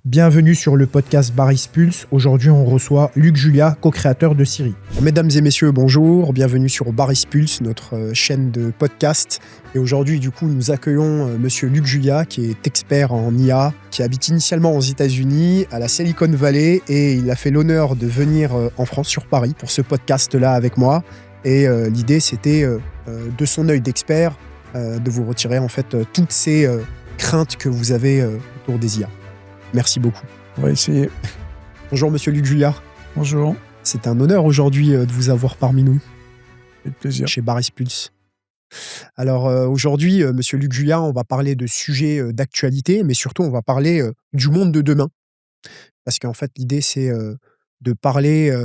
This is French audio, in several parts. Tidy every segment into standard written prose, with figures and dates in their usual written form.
Bienvenue sur le podcast Baris Pulse. Aujourd'hui, on reçoit Luc Julia, co-créateur de Siri. Mesdames et messieurs, bonjour. Bienvenue sur Baris Pulse, notre chaîne de podcast. Et aujourd'hui, du coup, nous accueillons monsieur Luc Julia, qui est expert en IA, qui habite initialement aux États-Unis, à la Silicon Valley, et il a fait l'honneur de venir en France, sur Paris, pour ce podcast-là avec moi. Et l'idée, c'était, de son œil d'expert, de vous retirer en fait toutes ces craintes que vous avez autour des IA. Merci beaucoup. On va essayer. Bonjour monsieur Luc Julia. Bonjour. C'est un honneur aujourd'hui de vous avoir parmi nous. Avec plaisir. Chez Baris Pulse. Alors aujourd'hui, monsieur Luc Julia, on va parler de sujets d'actualité, mais surtout on va parler du monde de demain. Parce qu'en fait, l'idée, c'est de parler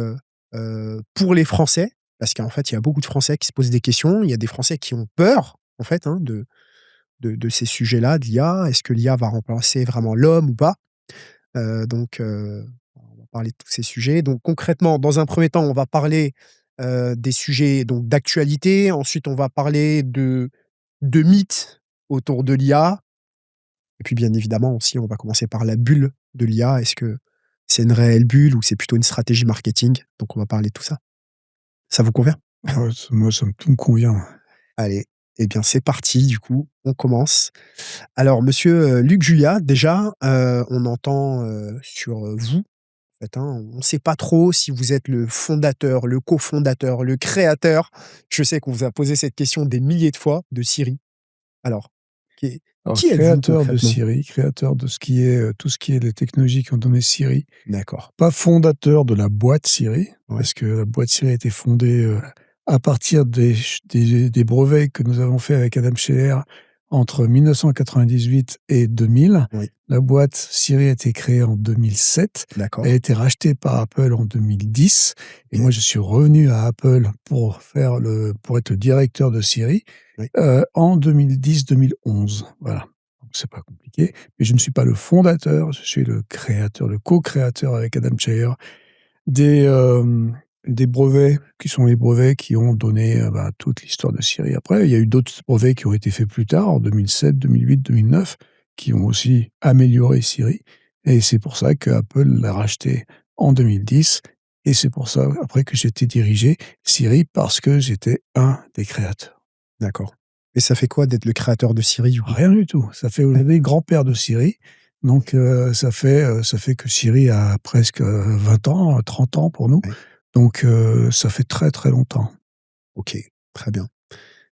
pour les Français. Parce qu'en fait, il y a beaucoup de Français qui se posent des questions. Il y a des Français qui ont peur, en fait, de ces sujets-là, de l'IA. Est-ce que l'IA va remplacer vraiment l'homme ou pas? On va parler de tous ces sujets. Donc concrètement, dans un premier temps, on va parler des sujets donc d'actualité. Ensuite, on va parler de mythes autour de l'IA. Et puis, bien évidemment, aussi, on va commencer par la bulle de l'IA. Est-ce que c'est une réelle bulle ou c'est plutôt une stratégie marketing? Donc, on va parler de tout ça. Ça vous convient? Ouais, moi, tout me convient. Allez, eh bien, c'est parti, du coup, on commence. Alors, monsieur Luc Julia, déjà, on entend sur vous, en fait, hein, on ne sait pas trop si vous êtes le fondateur, le cofondateur, le créateur. Je sais qu'on vous a posé cette question des milliers de fois de Siri. Alors, qui, Alors, qui êtes-vous créateur de concrètement? Siri, créateur de ce qui est, tout ce qui est les technologies qui ont donné Siri. D'accord. Pas fondateur de la boîte Siri, Ouais. parce que la boîte Siri a été fondée à partir des brevets que nous avons fait avec Adam Scheller entre 1998 et 2000. Oui. La boîte Siri a été créée en 2007. D'accord. Elle a été rachetée par Apple en 2010. Et Ok. moi, je suis revenu à Apple pour être directeur de Siri Oui. en 2010-2011. Voilà. Donc, c'est pas compliqué. Mais je ne suis pas le fondateur, je suis le créateur, le co-créateur avec Adam Scheller des brevets qui sont les brevets qui ont donné toute l'histoire de Siri. Après, il y a eu d'autres brevets qui ont été faits plus tard, en 2007, 2008, 2009, qui ont aussi amélioré Siri. Et c'est pour ça qu'Apple l'a racheté en 2010. Et c'est pour ça, après, que j'étais dirigé Siri, parce que j'étais un des créateurs. D'accord. Et ça fait quoi d'être le créateur de Siri, du coup? Rien du tout. Ça fait aujourd'hui le grand-père de Siri. Donc, ça fait que Siri a presque 20 ans, 30 ans pour nous. Ouais. Donc, ça fait très, très longtemps. Ok, très bien.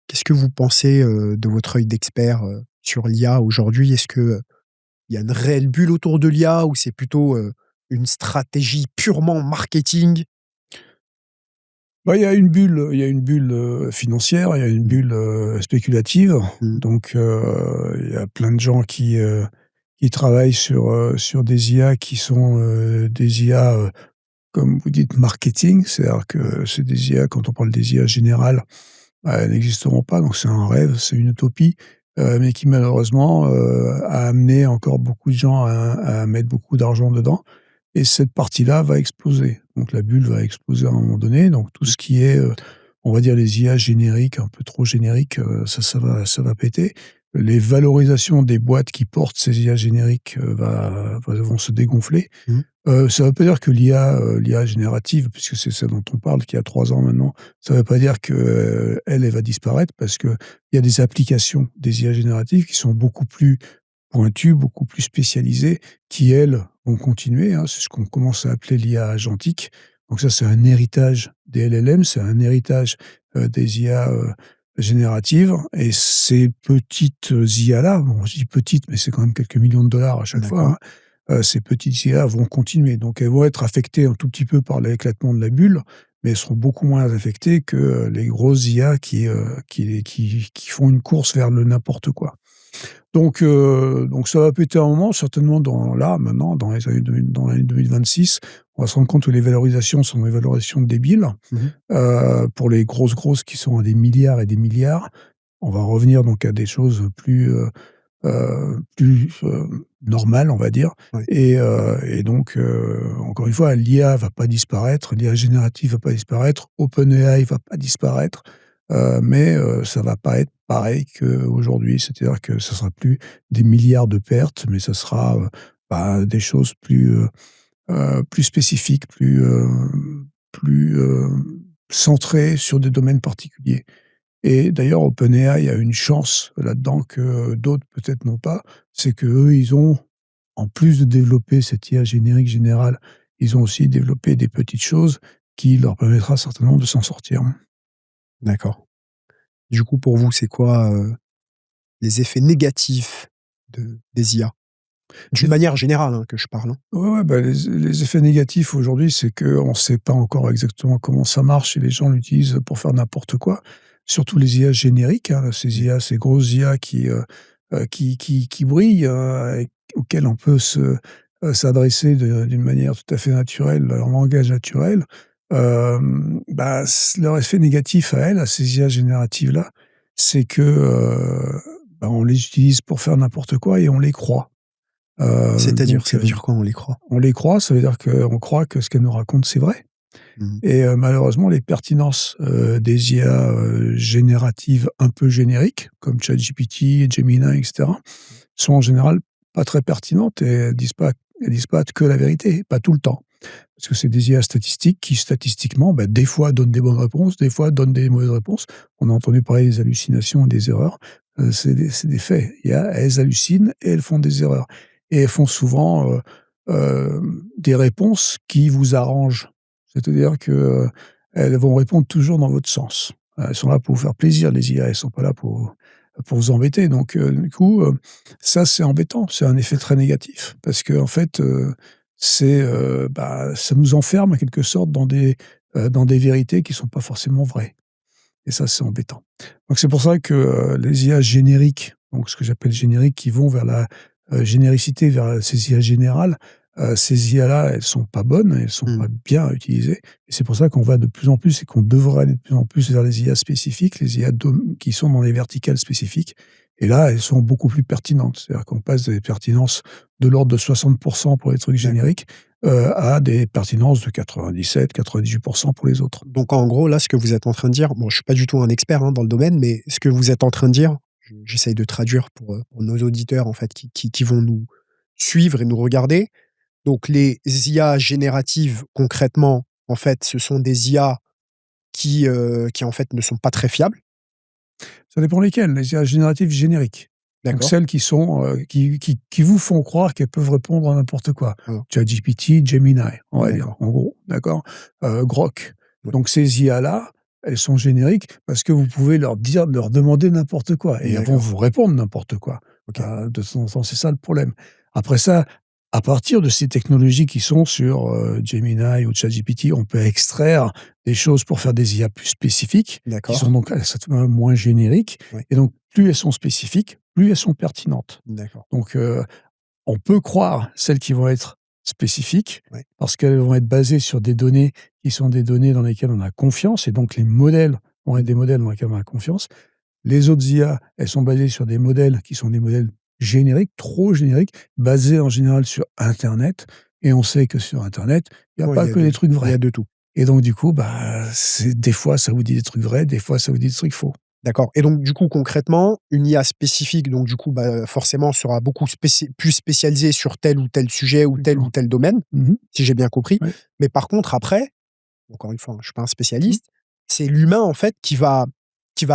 Qu'est-ce que vous pensez de votre œil d'expert sur l'IA aujourd'hui? Est-ce que il y a une réelle bulle autour de l'IA ou c'est plutôt une stratégie purement marketing? Il y a une bulle financière, il y a une bulle spéculative. Mmh. Donc, il y a plein de gens qui travaillent sur des IA qui sont des IA, comme vous dites, marketing. C'est-à-dire que c'est des IA, quand on parle des IA générales, elles n'existeront pas, donc c'est un rêve, c'est une utopie, mais qui malheureusement a amené encore beaucoup de gens à mettre beaucoup d'argent dedans. Et cette partie-là va exploser. Donc la bulle va exploser à un moment donné. Donc tout ce qui est, on va dire les IA génériques, un peu trop génériques, ça va péter. Les valorisations des boîtes qui portent ces IA génériques vont se dégonfler. Mmh. Ça ne veut pas dire que l'IA générative, puisque c'est ça dont on parle, qui a 3 ans maintenant, ça ne veut pas dire que, elle va disparaître, parce qu'il y a des applications des IA génératives qui sont beaucoup plus pointues, beaucoup plus spécialisées, qui, elles, vont continuer, hein. C'est ce qu'on commence à appeler l'IA agentique. Donc ça, c'est un héritage des LLM, c'est un héritage des IA génératives. Et ces petites IA-là, bon, je dis petites, mais c'est quand même quelques millions de dollars à chaque fois, D'accord. hein, ces petites IA vont continuer. Donc elles vont être affectées un tout petit peu par l'éclatement de la bulle, mais elles seront beaucoup moins affectées que les grosses IA qui font une course vers le n'importe quoi. Donc ça va péter un moment, certainement maintenant, dans les années 2000, dans l'année 2026, on va se rendre compte que les valorisations sont des valorisations débiles. Mmh. Pour les grosses qui sont à des milliards et des milliards. On va revenir donc à des choses plus normales, on va dire. Ouais. Et donc, encore une fois, l'IA va pas disparaître, l'IA générative va pas disparaître, OpenAI va pas disparaître. Mais ça va pas être pareil qu'aujourd'hui. C'est-à-dire que ça sera plus des milliards de pertes, mais ça sera des choses plus spécifiques, plus centrées sur des domaines particuliers. Et d'ailleurs, OpenAI a une chance là-dedans que d'autres peut-être n'ont pas, c'est qu'eux, ils ont, en plus de développer cette IA générique générale, ils ont aussi développé des petites choses qui leur permettra certainement de s'en sortir. D'accord. Du coup, pour vous, c'est quoi, les effets négatifs des IA? D'une Les manière générale, hein, que je parle, hein. Ouais, ouais, les effets négatifs aujourd'hui, c'est qu'on ne sait pas encore exactement comment ça marche et les gens l'utilisent pour faire n'importe quoi. Surtout les IA génériques, hein, ces Mmh. IA, ces grosses IA qui brillent, et auxquelles on peut s'adresser d'une manière tout à fait naturelle, en langage naturel. Leur effet négatif à elles, à ces IA génératives-là, c'est que, on les utilise pour faire n'importe quoi et on les croit. C'est-à-dire? Donc, Ça veut dire quoi, on les croit? on les croit, ça veut dire qu'on croit que ce qu'elles nous racontent, c'est vrai. Mmh. Et malheureusement, les pertinences, des IA, génératives un peu génériques, comme ChatGPT, Gemini et cetera, sont en général pas très pertinentes et elles disent pas que la vérité, pas tout le temps. Parce que c'est des IA statistiques qui, statistiquement, des fois donnent des bonnes réponses, des fois donnent des mauvaises réponses. On a entendu parler des hallucinations et des erreurs, c'est des faits. Elles hallucinent et elles font des erreurs et elles font souvent, des réponses qui vous arrangent. C'est-à-dire que, elles vont répondre toujours dans votre sens. Elles sont là pour vous faire plaisir, les IA, elles sont pas là pour vous embêter. Donc, du coup, ça, c'est embêtant. C'est un effet très négatif parce qu'en fait, ça nous enferme en quelque sorte dans des vérités qui sont pas forcément vraies et ça, c'est embêtant. Donc c'est pour ça que, les IA génériques, donc ce que j'appelle génériques, qui vont vers la, généricité, vers ces IA générales, ces IA-là, elles sont pas bonnes, elles sont Mmh. pas bien utilisées et c'est pour ça qu'on va de plus en plus et qu'on devrait aller de plus en plus vers les IA spécifiques, les IA qui sont dans les verticales spécifiques et là, elles sont beaucoup plus pertinentes. C'est-à-dire qu'on passe des pertinences de l'ordre de 60 pour les trucs D'accord. génériques, à des pertinences de 97-98 pour les autres. Donc en gros, là, ce que vous êtes en train de dire, bon, je suis pas du tout un expert, hein, dans le domaine, mais ce que vous êtes en train de dire, j'essaye de traduire pour nos auditeurs, en fait, qui vont nous suivre et nous regarder. Donc les IA génératives, concrètement, en fait, ce sont des IA qui, en fait, ne sont pas très fiables. Ça dépend lesquelles, les IA génératives génériques. Donc D'accord. celles qui sont, qui vous font croire qu'elles peuvent répondre à n'importe quoi. Ah, ChatGPT, Gemini, on va dire, d'accord. en gros, d'accord? Grok. Ouais. Donc ces IA-là, elles sont génériques parce que vous pouvez leur demander n'importe quoi et elles vont D'accord. vous répondre n'importe quoi. OK. De temps en temps, c'est ça le problème. Après ça, à partir de ces technologies qui sont sur, Gemini ou ChatGPT, on peut extraire des choses pour faire des IA plus spécifiques, qui sont D'accord. donc certainement moins génériques Ouais. et donc plus elles sont spécifiques, plus elles sont pertinentes. D'accord. Donc, on peut croire celles qui vont être spécifiques, Ouais. parce qu'elles vont être basées sur des données qui sont des données dans lesquelles on a confiance et donc les modèles vont être Mmh. des modèles dans lesquels on a confiance. Les autres IA, elles sont basées sur des modèles qui sont des modèles génériques, trop génériques, basés en général sur internet et on sait que sur internet, il y a Ouais, pas que des trucs il y a vrais de tout. et donc du coup, c'est des fois ça vous dit des trucs vrais, des fois ça vous dit des trucs faux. D'accord et donc du coup, concrètement, une IA spécifique, donc du coup, forcément sera beaucoup plus spécialisée sur tel ou tel sujet ou Exactement. tel domaine, Mmh mh. si j'ai bien compris. Ouais. Mais par contre après, encore une fois, hein, je suis pas un Mmh. spécialiste, c'est l'humain, en fait, qui va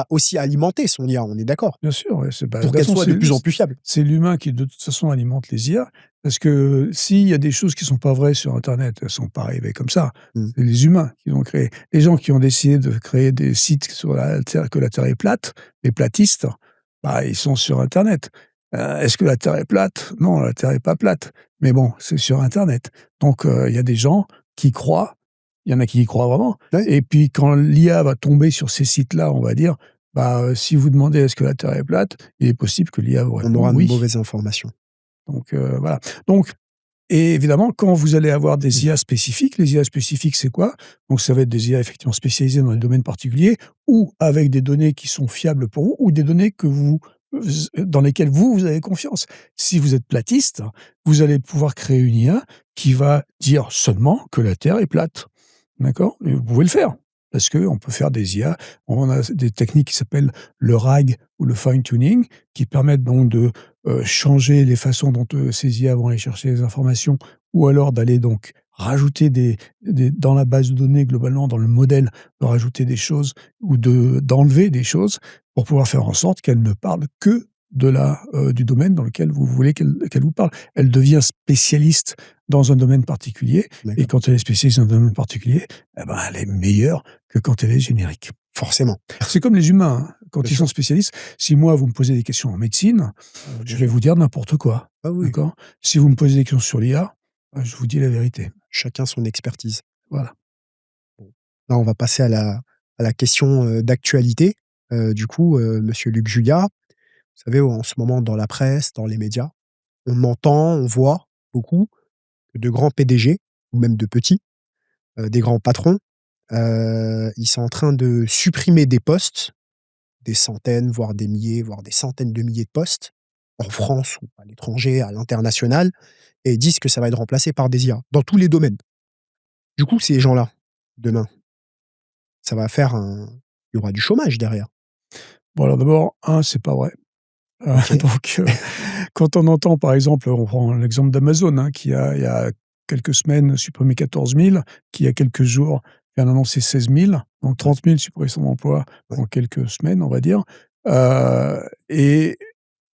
aussi alimenter son IA, on est d'accord? Bien sûr, ouais, de Pour toute qu'elle façon, soit de plus en plus fiable? c'est l'humain qui, de toute façon, alimente les IA, parce que s'il y a des choses qui sont pas vraies sur internet, elles sont pas arrivées comme ça. Mmh. C'est les humains qui l'ont créé. Les gens qui ont décidé de créer des sites sur la terre que la terre est plate, les platistes, ils sont sur internet. Est-ce que la terre est plate? Non, la terre est pas plate. Mais bon, c'est sur internet. Donc il y a des gens qui croient, il y en a qui y croient vraiment Ouais, et puis quand l'IA va tomber sur ces sites-là, on va dire, si vous demandez: «Est-ce que la terre est plate?» il est possible que l'IA vous on réponde: aura de «Oui». mauvaises informations. Donc voilà. Donc et évidemment, quand vous allez avoir des IA spécifiques, les IA spécifiques, c'est quoi? Donc ça va être des IA effectivement spécialisées dans des domaines particuliers ou avec des données qui sont fiables pour vous ou des données que dans lesquelles vous avez confiance. Si vous êtes platiste, vous allez pouvoir créer une IA qui va dire seulement que la terre est plate. D'accord? Et vous pouvez le faire. parce qu'on peut faire des IA. On a des techniques qui s'appellent le RAG ou le fine tuning, qui permettent donc de, changer les façons dont, ces IA vont aller chercher les informations ou alors d'aller donc rajouter des dans la base de données globalement, dans le modèle, de rajouter des choses ou d'enlever des choses pour pouvoir faire en sorte qu'elle ne parle que du domaine dans lequel vous voulez qu'elle vous parle. Elle devient spécialiste dans un domaine particulier et D'accord. quand elle est spécialiste dans un domaine particulier, eh ben, elle est meilleure que quand elle est générique. Forcément. C'est comme les humains, hein, Bien quand ils sûr. sont spécialistes, si moi vous me posez des questions en médecine, je Bien vais sûr. vous dire n'importe quoi, Ah oui, d'accord? Si vous me posez des questions sur l'IA, je vous dis la vérité. chacun son expertise. Voilà. Bon. Là, on va passer à la question, d'actualité. Du coup, monsieur Luc Julia, vous savez, en ce moment dans la presse, dans les médias, on entend, on voit beaucoup que de grands PDG ou même de petits, des grands patrons, ils sont en train de supprimer des postes, des centaines, voire des milliers, voire des centaines de milliers de postes, en France ou à l'étranger, à l'international, et ils disent que ça va être remplacé par des IA, dans tous les domaines. Du coup, ces gens-là, demain, ça va faire un il y aura du chômage derrière. Bon alors d'abord, c'est pas vrai. OK, Donc quand on entend par exemple, on prend l'exemple d'Amazon, hein, qui a il y a quelques semaines supprimé 14 000, qui il y a quelques jours vient d'annoncer 16 000, donc ouais, 30 000 suppressions d'emplois ouais. en quelques semaines, on va dire, et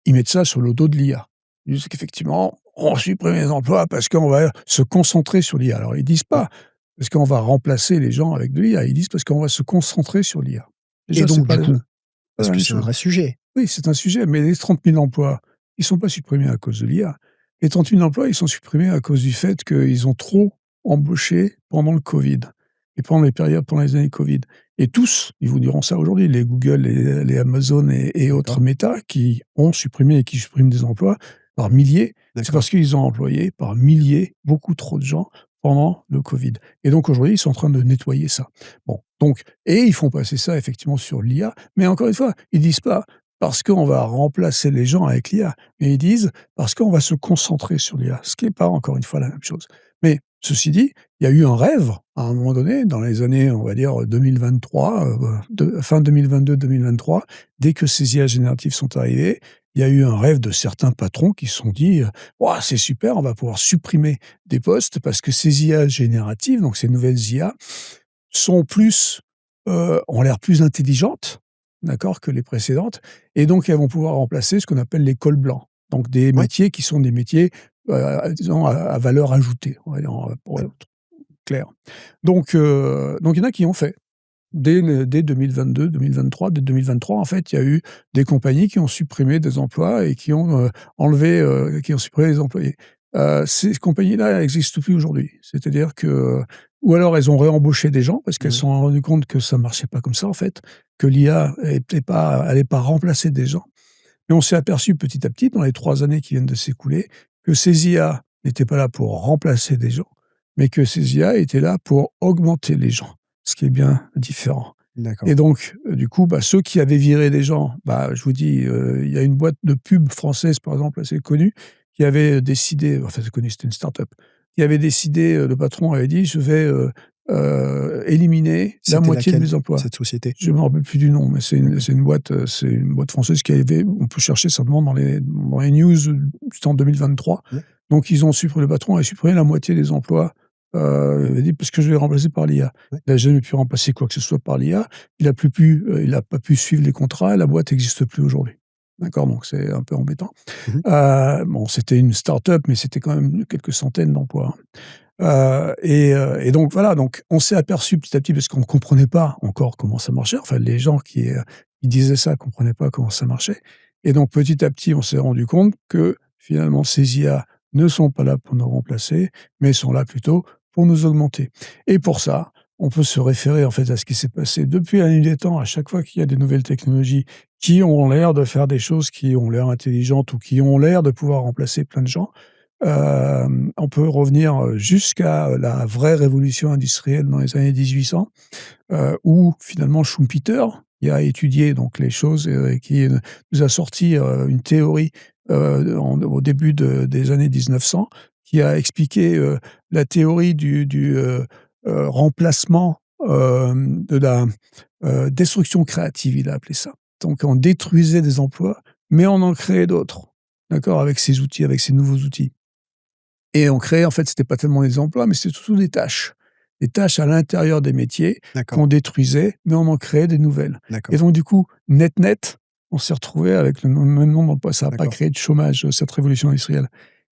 ils mettent ça sur le dos de l'IA. Ils disent qu'effectivement, on supprime les emplois parce qu'on va se concentrer sur l'IA. Alors ils disent Ouais. pas parce qu'on va remplacer les gens avec de l'IA, ils disent parce qu'on va se concentrer sur l'IA. Et Déjà, c'est donc pas du la coup, pas parce la que même c'est un chose. vrai sujet. Oui, c'est un sujet, mais les 30 000 emplois, ils sont pas supprimés à cause de l'IA. Les 30 000 emplois, ils sont supprimés à cause du fait qu'ils ont trop embauché pendant le covid et pendant les années covid et tous, ils vous diront ça aujourd'hui, les Google, les Amazon et autres D'accord, Meta qui ont supprimé et qui suppriment des emplois par milliers, c'est d'accord. parce qu'ils ont employé par milliers beaucoup trop de gens pendant le covid et donc aujourd'hui, ils sont en train de nettoyer ça. Bon, donc et ils font passer ça effectivement sur l'IA, mais encore une fois, ils disent pas: «Parce qu'on va remplacer les gens avec l'IA», mais ils disent: «Parce qu'on va se concentrer sur l'IA», ce qui est pas encore une fois la même chose. Mais ceci dit, il y a eu un rêve à un moment donné, dans les années, on va dire, 2023, fin 2022-2023, dès que ces IA génératives sont arrivées, il y a eu un rêve de certains patrons qui se sont dit: «Waouh, c'est super, on va pouvoir supprimer des postes parce que ces IA génératives, donc ces nouvelles IA, sont plus, ont l'air plus intelligentes, d'accord, que les précédentes et donc elles vont pouvoir remplacer ce qu'on appelle les cols blancs». Donc des Ouais, métiers qui sont des métiers, disons à valeur ajoutée, on va dire, pour ouais. être clair. Donc il y en a qui ont fait. Dès 2022-2023, dès 2023, en fait, il y a eu des compagnies qui ont supprimé des emplois et qui ont, qui ont supprimé les employés. Ces compagnies-là n'existent plus aujourd'hui. C'est-à-dire que ou alors elles ont réembauché des gens parce qu'elles se Mmh. sont rendues compte que ça marchait pas comme ça, en fait, que l'IA allait pas remplacer des gens. Et on s'est aperçu petit à petit, dans les 3 années qui viennent de s'écouler, que ces IA n'étaient pas là pour remplacer des gens, mais que ces IA étaient là pour augmenter les gens, ce qui est bien différent. D'accord. Et donc, du coup, ceux qui avaient viré des gens, je vous dis, il y a une boîte de pub française, par exemple, assez connue, qui avait décidé enfin, c'est connu, c'était une start-up, qui avait décidé, le patron avait dit: «Je vais, éliminer la C'était moitié de laquelle, mes emplois». cette société? Je me rappelle plus du nom, mais D'accord. c'est une boîte française qui avait on peut chercher simplement dans les news, c'était en 2023. Ouais, Donc ils ont supprimé le patron a supprimé la moitié des emplois, il a dit: «Parce que je vais remplacer par l'IA». ouais. Il a jamais pu remplacer quoi que ce soit par l'IA. Il a pas pu suivre les contrats, la boîte existe plus aujourd'hui. D'accord? Donc c'est un peu embêtant. Mmh. Bon, c'était une start-up, mais c'était quand même quelques centaines d'emplois, hein. Et donc voilà, donc on s'est aperçu petit à petit parce qu'on ne comprenait pas encore comment ça marchait, enfin les gens qui disaient ça ne comprenaient pas comment ça marchait et donc petit à petit, on s'est rendu compte que finalement ces IA ne sont pas là pour nous remplacer, mais sont là plutôt pour nous augmenter et pour ça, on peut se référer en fait à ce qui s'est passé depuis la nuit des temps. À chaque fois qu'il y a des nouvelles technologies qui ont l'air de faire des choses qui ont l'air intelligentes ou qui ont l'air de pouvoir remplacer plein de gens, on peut revenir, jusqu'à la vraie révolution industrielle dans les années 1800, où finalement Schumpeter, qui a étudié donc les choses, et qui, nous a sorti, une théorie, au début des années 1900, qui a expliqué, la théorie du remplacement, de la, destruction créative, il a appelé ça. Donc on détruisait des emplois, mais on en créait d'autres, d'accord? Avec ces outils, avec ces nouveaux outils et on créait en fait, c'était pas tellement des emplois, mais c'était surtout des tâches. Des tâches à l'intérieur des métiers D'accord, qu'on détruisait, mais on en créait des nouvelles et d'accord, donc du coup, net, on s'est retrouvé avec le même nombre d'emplois. Ça a pas d'accord. créé de chômage, cette révolution industrielle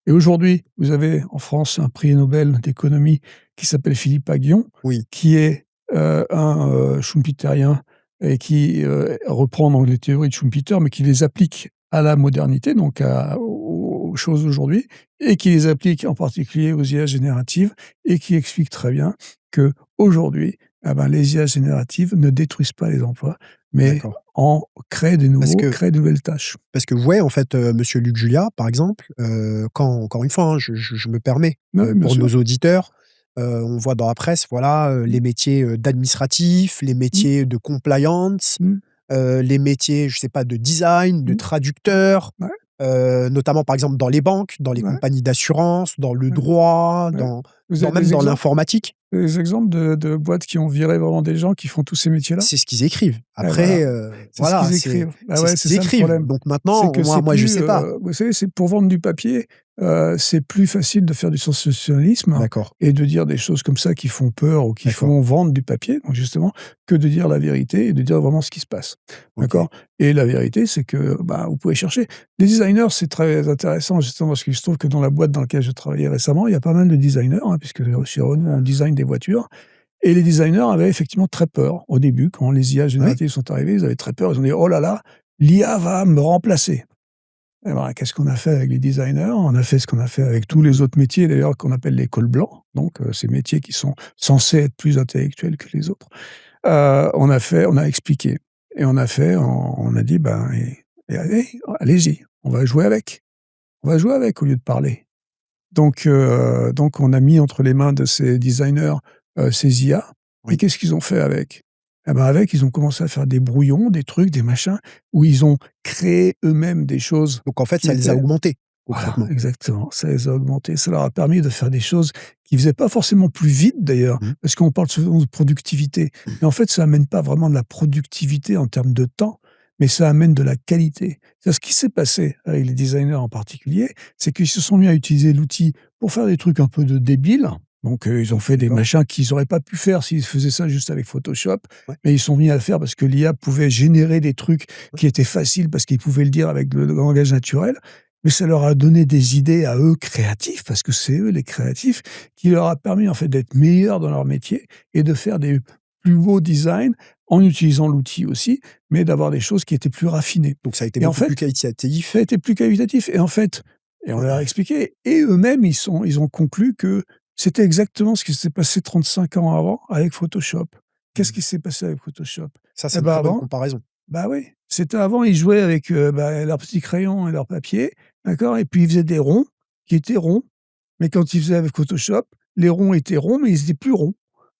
et aujourd'hui, vous avez en France un prix Nobel d'économie qui s'appelle Philippe Aghion, Oui, qui est, un, schumpeterien et qui, reprend donc les théories de Schumpeter, mais qui les applique à la modernité, donc aux choses d'aujourd'hui et qui les applique en particulier aux IA génératives et qui explique très bien qu'aujourd'hui, ah ben, les IA génératives ne détruisent pas les emplois, mais d'accord. en Parce que créent de nouvelles tâches. Parce que ouais, en fait, monsieur Luc Julia, par exemple, quand encore une fois, hein, je me permets, Oui, bien pour nos sûr. auditeurs, on voit dans la presse, voilà, Mmh, les métiers, d'administratifs, les mmh, métiers de compliance, mmh, les métiers, je sais pas, de design, de mmh. traducteur, Ouais, notamment, par exemple, dans les banques, dans les ouais, compagnies d'assurance, dans le ouais, droit, ouais. dans Vous avez même des dans exemples? l'informatique. Des exemples de boîtes qui ont viré vraiment des gens qui font tous ces métiers-là? C'est ce qu'ils écrivent. Et voilà, Après, c'est ce voilà, qu'ils c'est écrivent. Bah, c'est ce ouais, c'est qu'ils ça le écrivent. problème. Donc C'est maintenant, que c'est moi, je plus, sais pas. vous savez, c'est pour vendre du papier, c'est plus facile de faire du sensationnalisme D'accord, et de dire des choses comme ça qui font peur ou qui d'accord, font vendre du papier, donc justement, que de dire la vérité et de dire vraiment ce qui se passe. OK. D'accord? Et la vérité, c'est que, bah, vous pouvez chercher. Les designers, c'est très intéressant justement parce qu'il se trouve que dans la boîte dans laquelle je travaillais récemment, il y a pas mal de designers, hein, puisque chez Renault, on design des voitures et les designers avaient effectivement très peur au début, quand les IA Oui, génératives sont arrivées, ils avaient très peur. Ils ont dit: «Oh là là, l'IA va me remplacer». Et ben, qu'est-ce qu'on a fait avec les designers? On a fait ce qu'on a fait avec tous les autres métiers d'ailleurs qu'on appelle les cols blancs, donc ces métiers qui sont censés être plus intellectuels que les autres. On a expliqué et on a dit: «Ben et allez, allez-y, on va jouer avec. On va jouer avec au lieu de parler». Donc on a mis entre les mains de ces designers, ces IA et oui. qu'est-ce qu'ils ont fait avec? Eh ben, avec, ils ont commencé à faire des brouillons, des trucs, des machins, où ils ont créé eux-mêmes des choses Donc en fait, qui ça les a étaient augmentés, voilà, concrètement. exactement, ça les a augmentés. Ça leur a permis de faire des choses qu'ils faisaient pas forcément plus vite d'ailleurs, Mmh. parce qu'on parle souvent de productivité, mais en fait, ça amène pas vraiment de la productivité en termes de temps, mais ça amène de la qualité. C'est ce qui s'est passé avec les designers en particulier, c'est qu'ils se sont mis à utiliser l'outil pour faire des trucs un peu de débiles. Donc, ils ont fait des D'accord. machins qu'ils auraient pas pu faire s'ils faisaient ça juste avec Photoshop, Ouais, mais ils sont mis à le faire parce que l'IA pouvait générer des trucs ouais. qui étaient faciles parce qu'ils pouvaient le dire avec le langage naturel. Mais ça leur a donné des idées à eux créatifs, parce que c'est eux les créatifs, qui leur a permis en fait d'être meilleurs dans leur métier et de faire des plus beaux designs en utilisant l'outil aussi, mais d'avoir des choses qui étaient plus raffinées. Donc ça a été Et en beaucoup plus fait, ça a qualitatif. été plus qualitatif et en fait et on leur a expliqué et eux-mêmes ils ont conclu que c'était exactement ce qui s'est passé 35 ans avant avec Photoshop. Qu'est-ce Mmh. qui s'est passé avec Photoshop? Ça, c'est Eh une ben très bonne avant comparaison. bah, oui, c'était avant, ils jouaient avec, bah, leurs petits crayons et leur papier, d'accord? Et puis ils faisaient des ronds qui étaient ronds, mais quand ils faisaient avec Photoshop, les ronds étaient ronds, mais ils étaient plus ronds,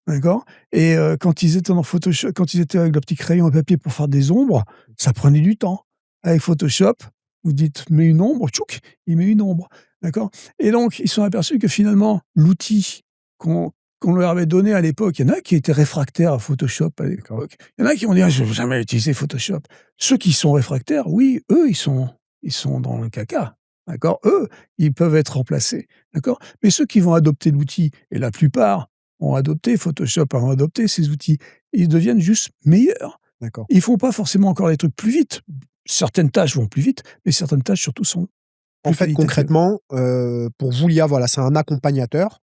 d'accord? Et quand ils étaient dans Photoshop quand ils étaient avec leurs petits crayons et papier pour faire des ombres, ça prenait du temps. Avec Photoshop, vous dites: «Mets une ombre», tchouk, il met une ombre, d'accord? Et donc ils se sont aperçus que finalement l'outil qu'on qu'on leur avait donné à l'époque, il y en a qui étaient réfractaires à Photoshop à D'accord. l'époque. Il y en a qui ont dit: «Ah, je vais jamais utiliser Photoshop». Ceux qui sont réfractaires, oui, eux, ils sont dans le caca, d'accord? Eux, ils peuvent être remplacés, d'accord? Mais ceux qui vont adopter l'outil et la plupart ont adopté Photoshop, ont adopté ces outils, ils deviennent juste meilleurs. D'accord. Ils font pas forcément encore les trucs plus vite. Certaines tâches vont plus vite, mais certaines tâches surtout sont En plus fait, qualitatives. concrètement, pour vous, l'IA, voilà, c'est un accompagnateur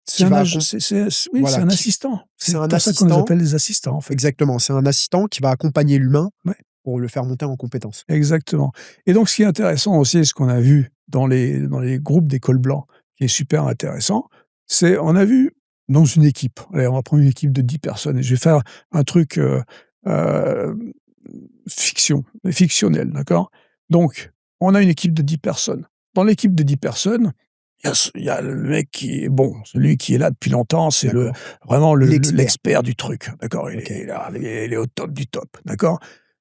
C'est qui un va ag accom oui, c'est voilà, un qui assistant. c'est C'est un pour ça qu'on les assistant appelle des assistants, en fait. exactement, c'est un assistant qui va accompagner l'humain Ouais. pour le faire monter en compétences. Exactement et donc ce qui est intéressant aussi, ce qu'on a vu dans les groupes d'écoles blancs, qui est super intéressant, c'est on a vu dans une équipe, allez, on va prendre une équipe de 10 personnes et je vais faire un truc, heu, fictionnel, d'accord? Donc on a une équipe de 10 personnes. Dans l'équipe de 10 personnes, il y a le mec qui est bon, celui qui est là depuis longtemps, c'est le D'accord. vraiment L'expert. l'expert du truc, d'accord? OK. Il est au top du top, d'accord?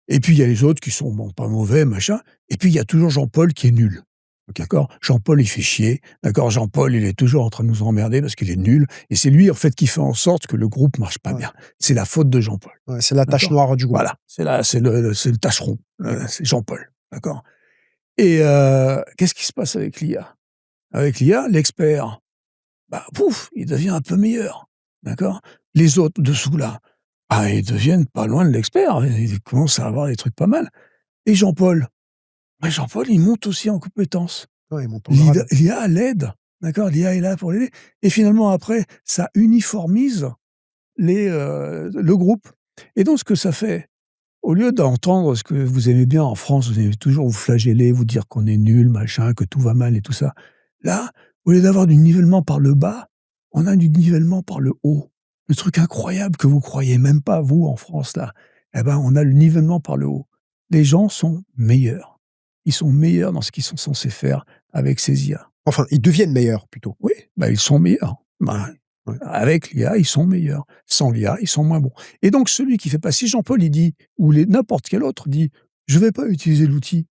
Et puis il y a les autres qui sont, bon, pas mauvais, machin et puis il y a toujours Jean-Paul qui est nul. OK. D'accord? Jean-Paul, il fait chier. D'accord? Jean-Paul, il est toujours en train de nous emmerder parce qu'il est nul et c'est lui, en fait, qui fait en sorte que le groupe marche pas Ouais, bien. C'est la faute de Jean-Paul. ouais, c'est la tache D'accord? noire du groupe. Voilà, c'est le tâcheron, D'accord. c'est Jean-Paul. D'accord? Et qu'est-ce qui se passe avec l'IA? Avec l'IA, l'expert, bah, pouf, il devient un peu meilleur. D'accord? Les autres dessous là, ah, ils deviennent pas loin de l'expert. Ils commencent à avoir des trucs pas mal. Et Jean-Paul? Bah, Jean-Paul, il monte aussi en compétences. Ouais, ils montent en grade. L'IA l'aide, d'accord? L'IA est là pour l'aider et finalement après, ça uniformise le groupe et donc ce que ça fait, au lieu d'entendre ce que vous aimez bien en France, vous aimez toujours vous flageller, vous dire qu'on est nul, machin, que tout va mal et tout ça. Là, au lieu d'avoir du nivellement par le bas, on a du nivellement par le haut. Le truc incroyable que vous croyez même pas, vous, en France, là, eh ben, on a le nivellement par le haut. Les gens sont meilleurs. Ils sont meilleurs dans ce qu'ils sont censés faire avec ces IA. Enfin, ils deviennent meilleurs plutôt. Oui, bah, ils sont meilleurs. Ouais, Bah, ouais. avec l'IA, ils sont meilleurs. Sans l'IA, ils sont moins bons. Et donc celui qui fait pas si Jean-Paul, il dit ou n'importe quel autre dit: «Je vais pas utiliser l'outil»,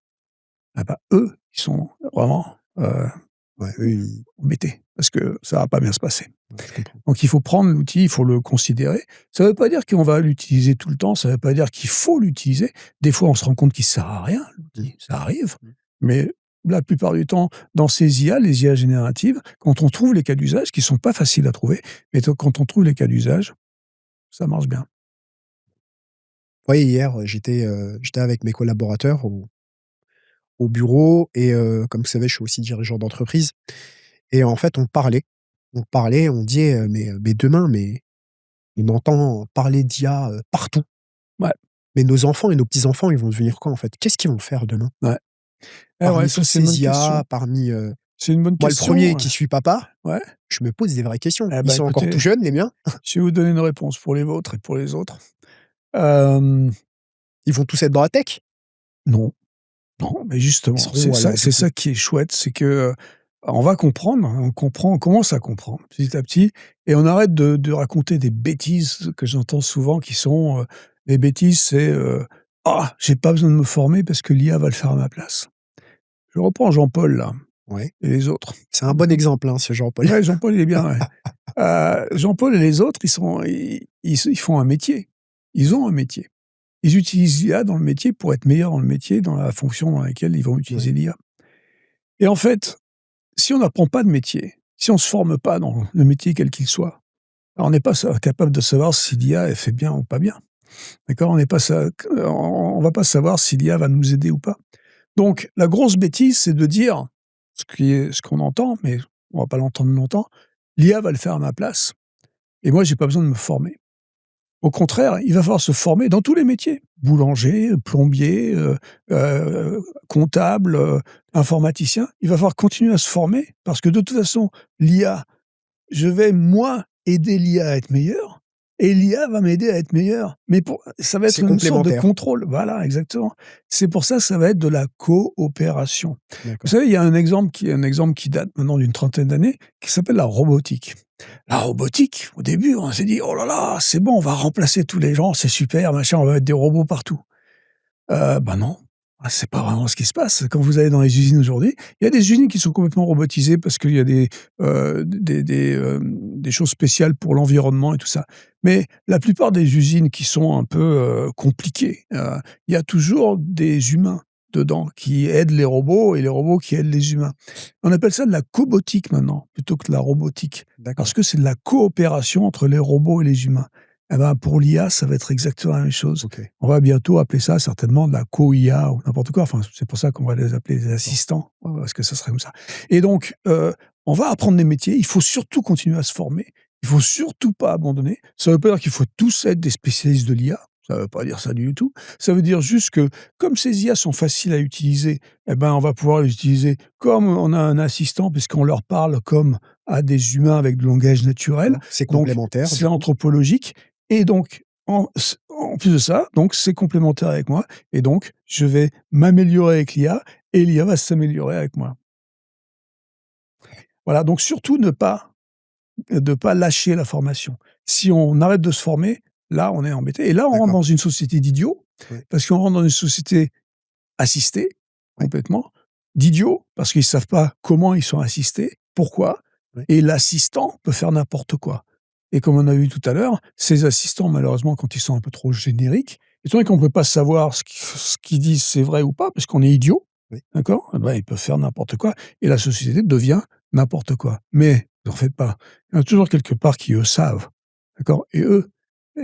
ah bah, eux, ils sont vraiment, Ouais, eux, ils embêtés parce que ça va pas bien se passer. ouais, je comprends. Donc il faut prendre l'outil, il faut le considérer. Ça veut pas dire qu'on va l'utiliser tout le temps, ça veut pas dire qu'il faut l'utiliser. Des fois, on se rend compte qu'il sert à rien, Mmh. l'outil, ça arrive. Mmh. Mais la plupart du temps, dans ces IA, les IA génératives, quand on trouve les cas d'usage, qui sont pas faciles à trouver, mais quand on trouve les cas d'usage, ça marche bien. Ouais, hier, j'étais avec mes collaborateurs au bureau et comme vous savez, je suis aussi dirigeant d'entreprise et en fait, on dit: mais demain, mais on entend parler d'IA, partout. Ouais, Mais nos enfants et nos petits-enfants, ils vont devenir quoi, en fait? Qu'est-ce qu'ils vont faire demain? ouais. Eh ouais, Parmi ça toutes c'est une bonne ces IA, question. parmi, C'est une bonne moi le premier question, qui suis papa, ouais. je me pose des vraies questions. Eh Ils ben, sont encore tout écoutez, jeunes, les miens. je vais vous donner une réponse pour les vôtres et pour les autres. Hem, Ils vont tous être dans la tech? non. Non, mais Ils justement, seront où alors, du c'est coup? ça qui est chouette, c'est que, on va comprendre, hein, on commence à comprendre petit à petit et on arrête de raconter des bêtises que j'entends souvent qui sont, les bêtises, c'est, «Ah, j'ai pas besoin de me former parce que l'IA va le faire à ma place». Je reprends Jean-Paul là Ouais, et les autres. c'est un bon exemple, hein, ce Jean-Paul. Ouais, Jean-Paul, il est bien, ouais. Jean-Paul et les autres, ils font un métier. Ils ont un métier. Ils utilisent l'IA dans le métier pour être meilleurs dans le métier, dans la fonction dans laquelle ils vont Ouais, utiliser l'IA. Et en fait, si on n'apprend pas de métier, si on se forme pas dans le métier quel qu'il soit, on n'est pas capable de savoir si l'IA elle fait bien ou pas bien. D'accord? On n'est pas ça, on va pas savoir si l'IA va nous aider ou pas. Donc la grosse bêtise, c'est de dire ce qu'on entend, mais on va pas l'entendre longtemps, l'IA va le faire à ma place et moi j'ai pas besoin de me former. Au contraire, il va falloir se former dans tous les métiers. Boulanger, plombier, comptable, informaticien. Il va falloir continuer à se former parce que de toute façon, l'IA, je vais moi aider l'IA à être meilleure et l'IA va m'aider à être meilleur. Mais ça va être c'est une sorte de complémentaire. contrôle. Voilà, exactement. C'est pour ça, ça va être de la coopération. Vous D'accord. savez, il y a un exemple qui date maintenant d'une trentaine d'années qui s'appelle la robotique. La robotique, au début, on s'est dit: «Oh là là, c'est bon, on va remplacer tous les gens, c'est super, machin, on va mettre des robots partout». Bah non, c'est pas vraiment ce qui se passe. Quand vous allez dans les usines aujourd'hui, il y a des usines qui sont complètement robotisées parce qu'il y a des choses spéciales pour l'environnement et tout ça. Mais la plupart des usines qui sont un peu, compliquées, il y a toujours des humains dedans qui aident les robots et les robots qui aident les humains. On appelle ça de la cobotique maintenant, plutôt que de la robotique, D'accord. parce que c'est de la coopération entre les robots et les humains. Eh ben, pour l'IA, ça va être exactement la même chose. OK. On va bientôt appeler ça certainement de la co-IA ou n'importe quoi. Enfin, c'est pour ça qu'on va les appeler des D'accord. assistants, parce que ça serait comme ça. Et donc, on va apprendre des métiers. Il faut surtout continuer à se former. Il faut surtout pas abandonner. Ça veut pas dire qu'il faut tous être des spécialistes de l'IA. Ça veut pas dire ça du tout. Ça veut dire juste que, comme ces IA sont faciles à utiliser, eh ben, on va pouvoir les utiliser comme on a un assistant, puisqu'on leur parle comme à des humains avec du langage naturel. D'accord. C'est Donc, complémentaire, c'est du coup. anthropologique. Et donc, en plus de ça, donc c'est complémentaire avec moi et donc je vais m'améliorer avec l'IA et l'IA va s'améliorer avec moi. Voilà, donc surtout ne pas lâcher la formation. Si on arrête de se former, là, on est embêté et là, on rentre D'accord. dans une société d'idiots Ouais. parce qu'on rentre dans une société assistée Ouais. complètement d'idiots, parce qu'ils ne savent pas comment ils sont assistés, pourquoi, Ouais. et l'assistant peut faire n'importe quoi. Et comme on a vu tout à l'heure, ces assistants, malheureusement, quand ils sont un peu trop génériques, étant donné qu'on ne peut pas savoir ce qu'ils disent, c'est vrai ou pas, parce qu'on est idiot, Oui. d'accord? Eh ben, ils peuvent faire n'importe quoi et la société devient n'importe quoi. Mais ne en faites pas. Il y en a toujours quelque part qui, eux, savent, d'accord? Et eux,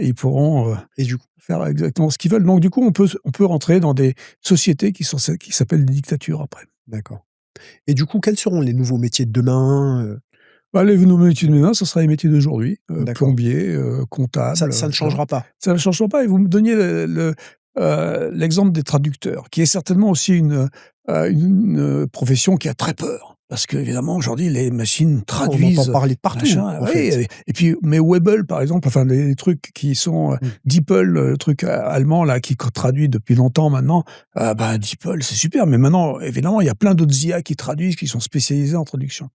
ils pourront, Et du coup, faire exactement ce qu'ils veulent. Donc du coup, on peut rentrer dans des sociétés qui s'appellent des dictatures après. d'accord. Et du coup, quels seront les nouveaux métiers de demain? Bah, les nouveaux métiers de demain, ça sera les métiers d'aujourd'hui, D'accord. plombier, Ça comptable, ça ne tu vois? changera pas? Ça ne changera pas et vous me donniez l'exemple des traducteurs, qui est certainement aussi une profession qui a très peur. Parce qu'évidemment, aujourd'hui, les machines Ah, on entend traduisent, parler de partout, machin, en oui, fait. et puis mais Webel, par exemple, enfin les trucs qui sont, Mmh. DeepL, le truc allemand là qui traduit depuis longtemps maintenant, bah, DeepL, c'est super, mais maintenant, évidemment, il y a plein d'autres IA qui traduisent, qui sont spécialisées en traduction.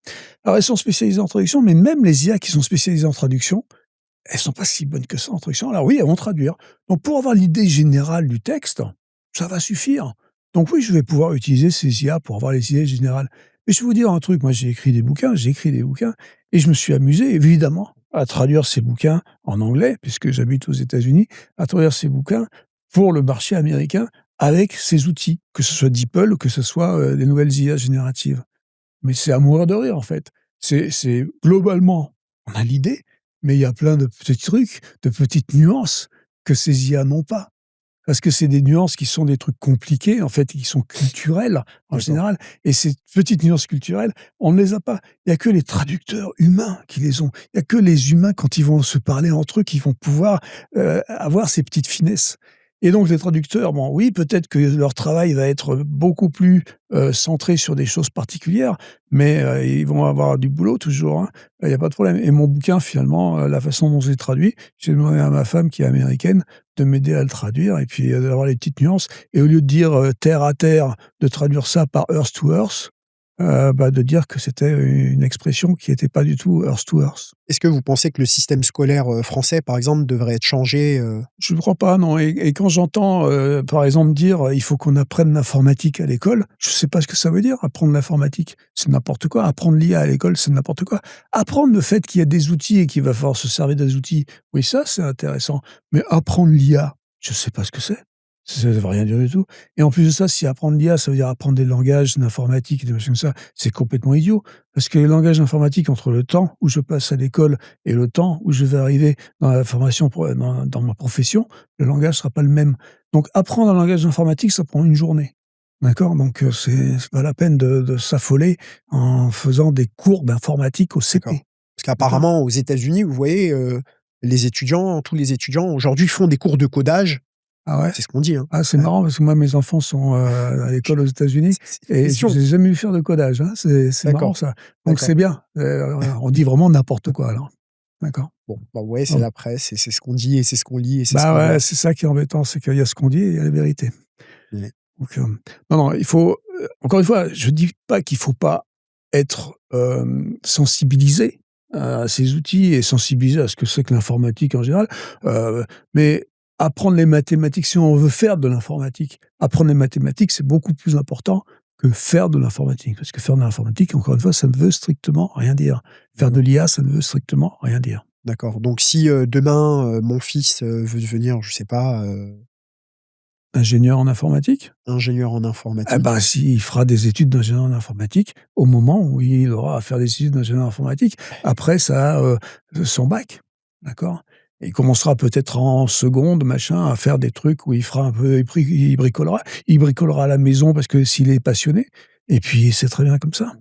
Alors elles sont spécialisées en traduction, mais même les IA qui sont spécialisées en traduction, elles sont pas si bonnes que ça en traduction. Alors oui, elles vont traduire. Donc pour avoir l'idée générale du texte, ça va suffire. Donc oui, je vais pouvoir utiliser ces IA pour avoir les idées générales. Mais je vais vous dire un truc, moi j'ai écrit des bouquins et je me suis amusé évidemment à traduire ces bouquins en anglais, puisque j'habite aux États-Unis, à traduire ces bouquins pour le marché américain avec ces outils, que ce soit DeepL ou que ce soit, des nouvelles IA génératives. Mais c'est à mourir de rire, en fait. C'est globalement, on a l'idée, mais il y a plein de petits trucs, de petites nuances que ces IA n'ont pas. Parce que c'est des nuances qui sont des trucs compliqués, en fait, qui sont culturels, en D'accord. général, et ces petites nuances culturelles, on ne les a pas. Il y a que les traducteurs humains qui les ont. Il y a que les humains, quand ils vont se parler entre eux, qui vont pouvoir, avoir ces petites finesses. Et donc les traducteurs, bon, oui, peut-être que leur travail va être beaucoup plus, centré sur des choses particulières, mais ils vont avoir du boulot toujours, hein. Il y a pas de problème et mon bouquin finalement, la façon dont c'est traduit, j'ai demandé à ma femme qui est américaine de m'aider à le traduire et puis, d'avoir les petites nuances et au lieu de dire, terre à terre, de traduire ça par earth to earth, bah, de dire que c'était une expression qui était pas du tout earth to earth. Est-ce que vous pensez que le système scolaire, français, par exemple, devrait être changé? Je ne crois pas, non, et quand j'entends, par exemple dire, «Il faut qu'on apprenne l'informatique à l'école», je ne sais pas ce que ça veut dire, apprendre l'informatique. C'est n'importe quoi. Apprendre l'IA à l'école, c'est n'importe quoi. Apprendre le fait qu'il y a des outils et qu'il va falloir se servir des outils, oui, ça, c'est intéressant. Mais apprendre l'IA, je ne sais pas ce que c'est. Ça ne veut rien dire du tout. Et en plus de ça, si apprendre l'IA, ça veut dire apprendre des langages d'informatique et des machins comme ça, c'est complètement idiot. Parce que les langages informatiques, entre le temps où je passe à l'école et le temps où je vais arriver dans la formation dans ma profession, le langage sera pas le même. Donc apprendre un langage informatique, ça prend une journée. D'accord? Donc c'est pas la peine de s'affoler en faisant des cours d'informatique au D'accord. CP. Parce D'accord? qu'apparemment, aux États-Unis, vous voyez, les étudiants, tous les étudiants aujourd'hui font des cours de codage. Ah ouais? C'est ce qu'on dit, hein. Ah, c'est Ouais. marrant parce que moi, mes enfants sont, à l'école aux États-Unis C'est une et je question. les ai jamais vus faire de codage, hein. C'est marrant D'accord, ça. Donc d'accord. c'est bien, on dit vraiment n'importe quoi alors. D'accord. Bon, bah, ouais, c'est Mmh. la presse et c'est ce qu'on dit et c'est ce qu'on lit et c'est ce Bah qu'on ouais, voit. c'est ça qui est embêtant, c'est qu'il y a ce qu'on dit et il y a la vérité. Ouais. Donc, non, non, il faut, encore une fois, je dis pas qu'il faut pas être, sensibilisé à ces outils et sensibilisé à ce que c'est que l'informatique en général, mais apprendre les mathématiques, si on veut faire de l'informatique, apprendre les mathématiques, c'est beaucoup plus important que faire de l'informatique. Parce que faire de l'informatique, encore une fois, ça ne veut strictement rien dire. Faire de D'accord, l'IA, ça ne veut strictement rien dire. d'accord. Donc si, demain, mon fils, veut devenir, je sais pas, Ingénieur en informatique? ingénieur en Eh ben, informatique. s'il fera des études d'ingénieur en informatique, au moment où il aura à faire des études d'ingénieur en informatique, après ça, son bac, d'accord? Et il commencera peut-être en seconde, machin, à faire des trucs où il fera un peu il bricolera à la maison parce que s'il est passionné et puis c'est très bien comme ça.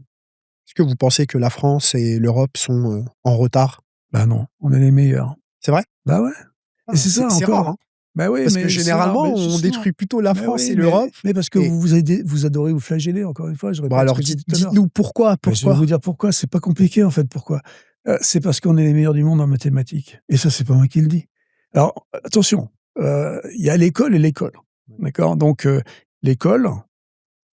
Est-ce que vous pensez que la France et l'Europe sont, en retard? Bah non, on est les meilleurs. C'est vrai? Bah ouais, et Ah, c'est ça c'est rare, encore. hein? Bah oui, Parce que mais c'est rare, généralement, mais on justement. détruit plutôt la Mais France et oui, l'Europe mais parce que et vous adorez vous flageller, encore une fois, je bon répète ce alors que j'ai dit tout à l'heure. dites-nous pourquoi? Bah, je vais Pourquoi? vous dire pourquoi, c'est pas compliqué en fait, pourquoi. C'est parce qu'on est les meilleurs du monde en mathématiques et ça, c'est pas moi qui le dis. Alors, attention, il y a l'école et l'école, d'accord? Donc, l'école,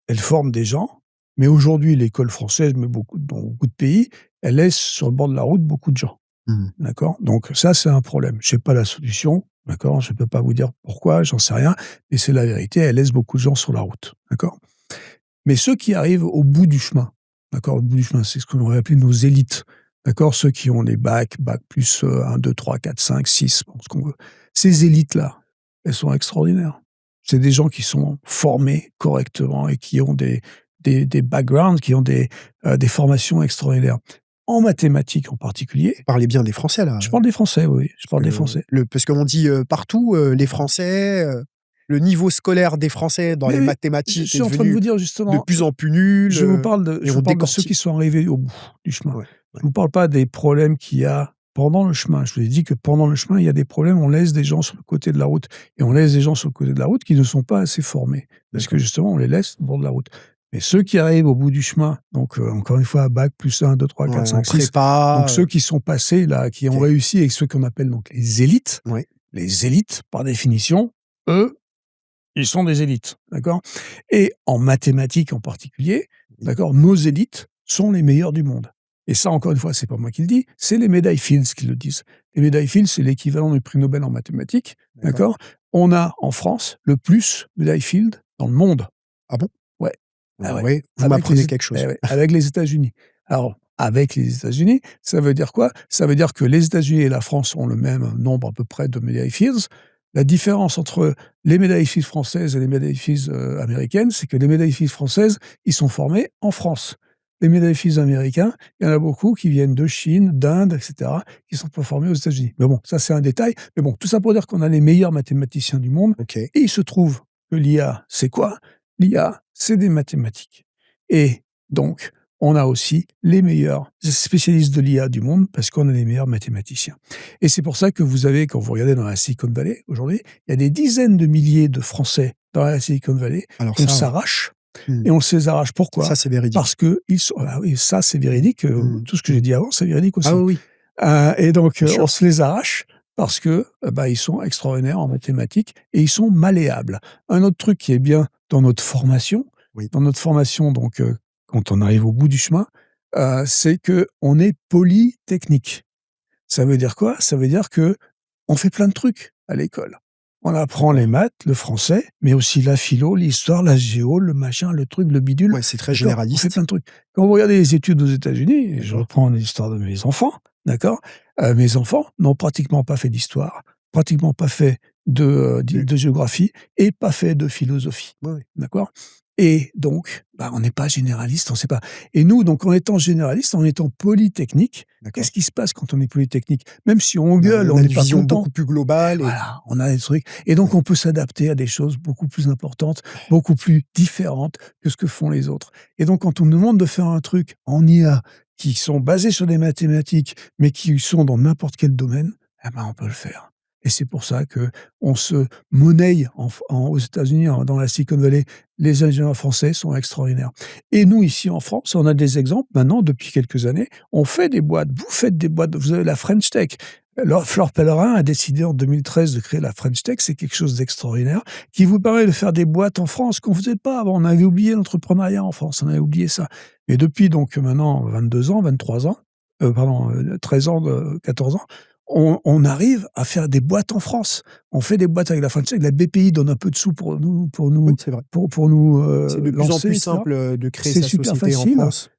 elle forme des gens, mais aujourd'hui, l'école française, mais dans beaucoup de pays, elle laisse sur le bord de la route beaucoup de gens, Mmh. d'accord? Donc ça, c'est un problème. Je sais pas la solution, d'accord? Je peux pas vous dire pourquoi, j'en sais rien, mais c'est la vérité, elle laisse beaucoup de gens sur la route, d'accord? Mais ceux qui arrivent au bout du chemin, d'accord, au bout du chemin, c'est ce qu'on aurait appelé nos élites, d'accord, ceux qui ont les bac plus 1, 2, 3, 4, 5, 6, bon, ce qu'on veut. Ces élites-là, elles sont extraordinaires. C'est des gens qui sont formés correctement et qui ont des backgrounds, qui ont des formations extraordinaires. En mathématiques en particulier. Vous parlez bien des Français, là. Je parle des Français, oui, je parle des Français. Parce qu'on dit partout, les Français, le niveau scolaire des Français dans les mathématiques je est suis en train de devenu vous dire de justement, plus en plus nul. je vous parle de, et je on vous parle de ceux décortique. qui sont arrivés au bout du chemin. Ouais, Je ne vous parle pas des problèmes qu'il y a pendant le chemin. Je vous ai dit que pendant le chemin, il y a des problèmes, on laisse des gens sur le côté de la route. Et on laisse des gens sur le côté de la route qui ne sont pas assez formés. Parce que justement, on les laisse au bord de la route. Mais ceux qui arrivent au bout du chemin, donc encore une fois, bac plus 1, 2, 3, 4, 5, 6, donc ceux qui sont passés, là, qui ont réussi, et ceux qu'on appelle donc les élites, les élites, par définition, eux, ils sont des élites, d'accord? Et en mathématiques en particulier, d'accord, nos élites sont les meilleurs du monde. Et ça, encore une fois, c'est pas moi qui le dis, c'est les médailles Fields qui le disent. Les médailles Fields, c'est l'équivalent du prix Nobel en mathématiques, d'accord? On a, en France, le plus médailles Fields dans le monde. Ah bon? Ouais. Ah ouais. Vous m'apprenez quelque chose. Avec les États-Unis. Alors, avec les États-Unis, ça veut dire quoi? Ça veut dire que les États-Unis et la France ont le même nombre à peu près de médailles Fields. La différence entre les médailles Fields françaises et les médailles Fields américaines, c'est que les médailles Fields françaises, ils sont formés en France. Les médailles Fields américains, il y en a beaucoup qui viennent de Chine, d'Inde, etc., qui sont pas formés aux États-Unis. Mais bon, ça c'est un détail. Mais bon, tout ça pour dire qu'on a les meilleurs mathématiciens du monde. Et il se trouve que l'IA, c'est quoi? L'IA, c'est des mathématiques. Et donc, on a aussi les meilleurs spécialistes de l'IA du monde parce qu'on a les meilleurs mathématiciens. Et c'est pour ça que vous avez, quand vous regardez dans la Silicon Valley, aujourd'hui, il y a des dizaines de milliers de Français dans la Silicon Valley qu'on s'arrache. Et on se les arrache. Pourquoi? Ça, c'est véridique. Parce que ils sont... Ah oui, ça, c'est véridique. Tout ce que j'ai dit avant, c'est véridique aussi. Ah oui. Et donc, on se les arrache parce que ils sont extraordinaires en mathématiques et ils sont malléables. Un autre truc qui est bien dans notre formation, donc quand on arrive au bout du chemin, c'est qu'on est polytechnique. Ça veut dire quoi? Ça veut dire que on fait plein de trucs à l'école. On apprend les maths, le français, mais aussi la philo, l'histoire, la géo, le machin, le truc, le bidule. Ouais, c'est très généraliste. On fait plein de trucs. Quand vous regardez les études aux États-Unis, et je reprends l'histoire de mes enfants, d'accord? Mes enfants n'ont pratiquement pas fait d'histoire, pratiquement pas fait de géographie et pas fait de philosophie, d'accord? Et donc, on n'est pas généraliste, on ne sait pas. Et nous, donc, en étant généraliste, en étant polytechnique, qu'est-ce qui se passe quand on est polytechnique? Même si on gueule, on a n'est une pas vision content. beaucoup plus globale. Voilà, on a des trucs. Et donc, on peut s'adapter à des choses beaucoup plus importantes, beaucoup plus différentes que ce que font les autres. Et donc, quand on nous demande de faire un truc en IA qui sont basés sur des mathématiques, mais qui sont dans n'importe quel domaine, on peut le faire. Et c'est pour ça qu'on se monnaie aux États-Unis, dans la Silicon Valley. Les ingénieurs français sont extraordinaires. Et nous, ici en France, on a des exemples maintenant, depuis quelques années. On fait des boîtes. Vous faites des boîtes. Vous avez la French Tech. Flore Pellerin a décidé en 2013 de créer la French Tech. C'est quelque chose d'extraordinaire qui vous permet de faire des boîtes en France qu'on ne faisait pas avant. On avait oublié l'entrepreneuriat en France. On avait oublié ça. Et depuis donc maintenant 22 ans, 23 ans, 13 ans, 14 ans, on arrive à faire des boîtes en France. On fait des boîtes avec la French Tech. La BPI donne un peu de sous pour nous, c'est vrai. pour nous c'est de plus en plus simple de créer sa super société facile. en France.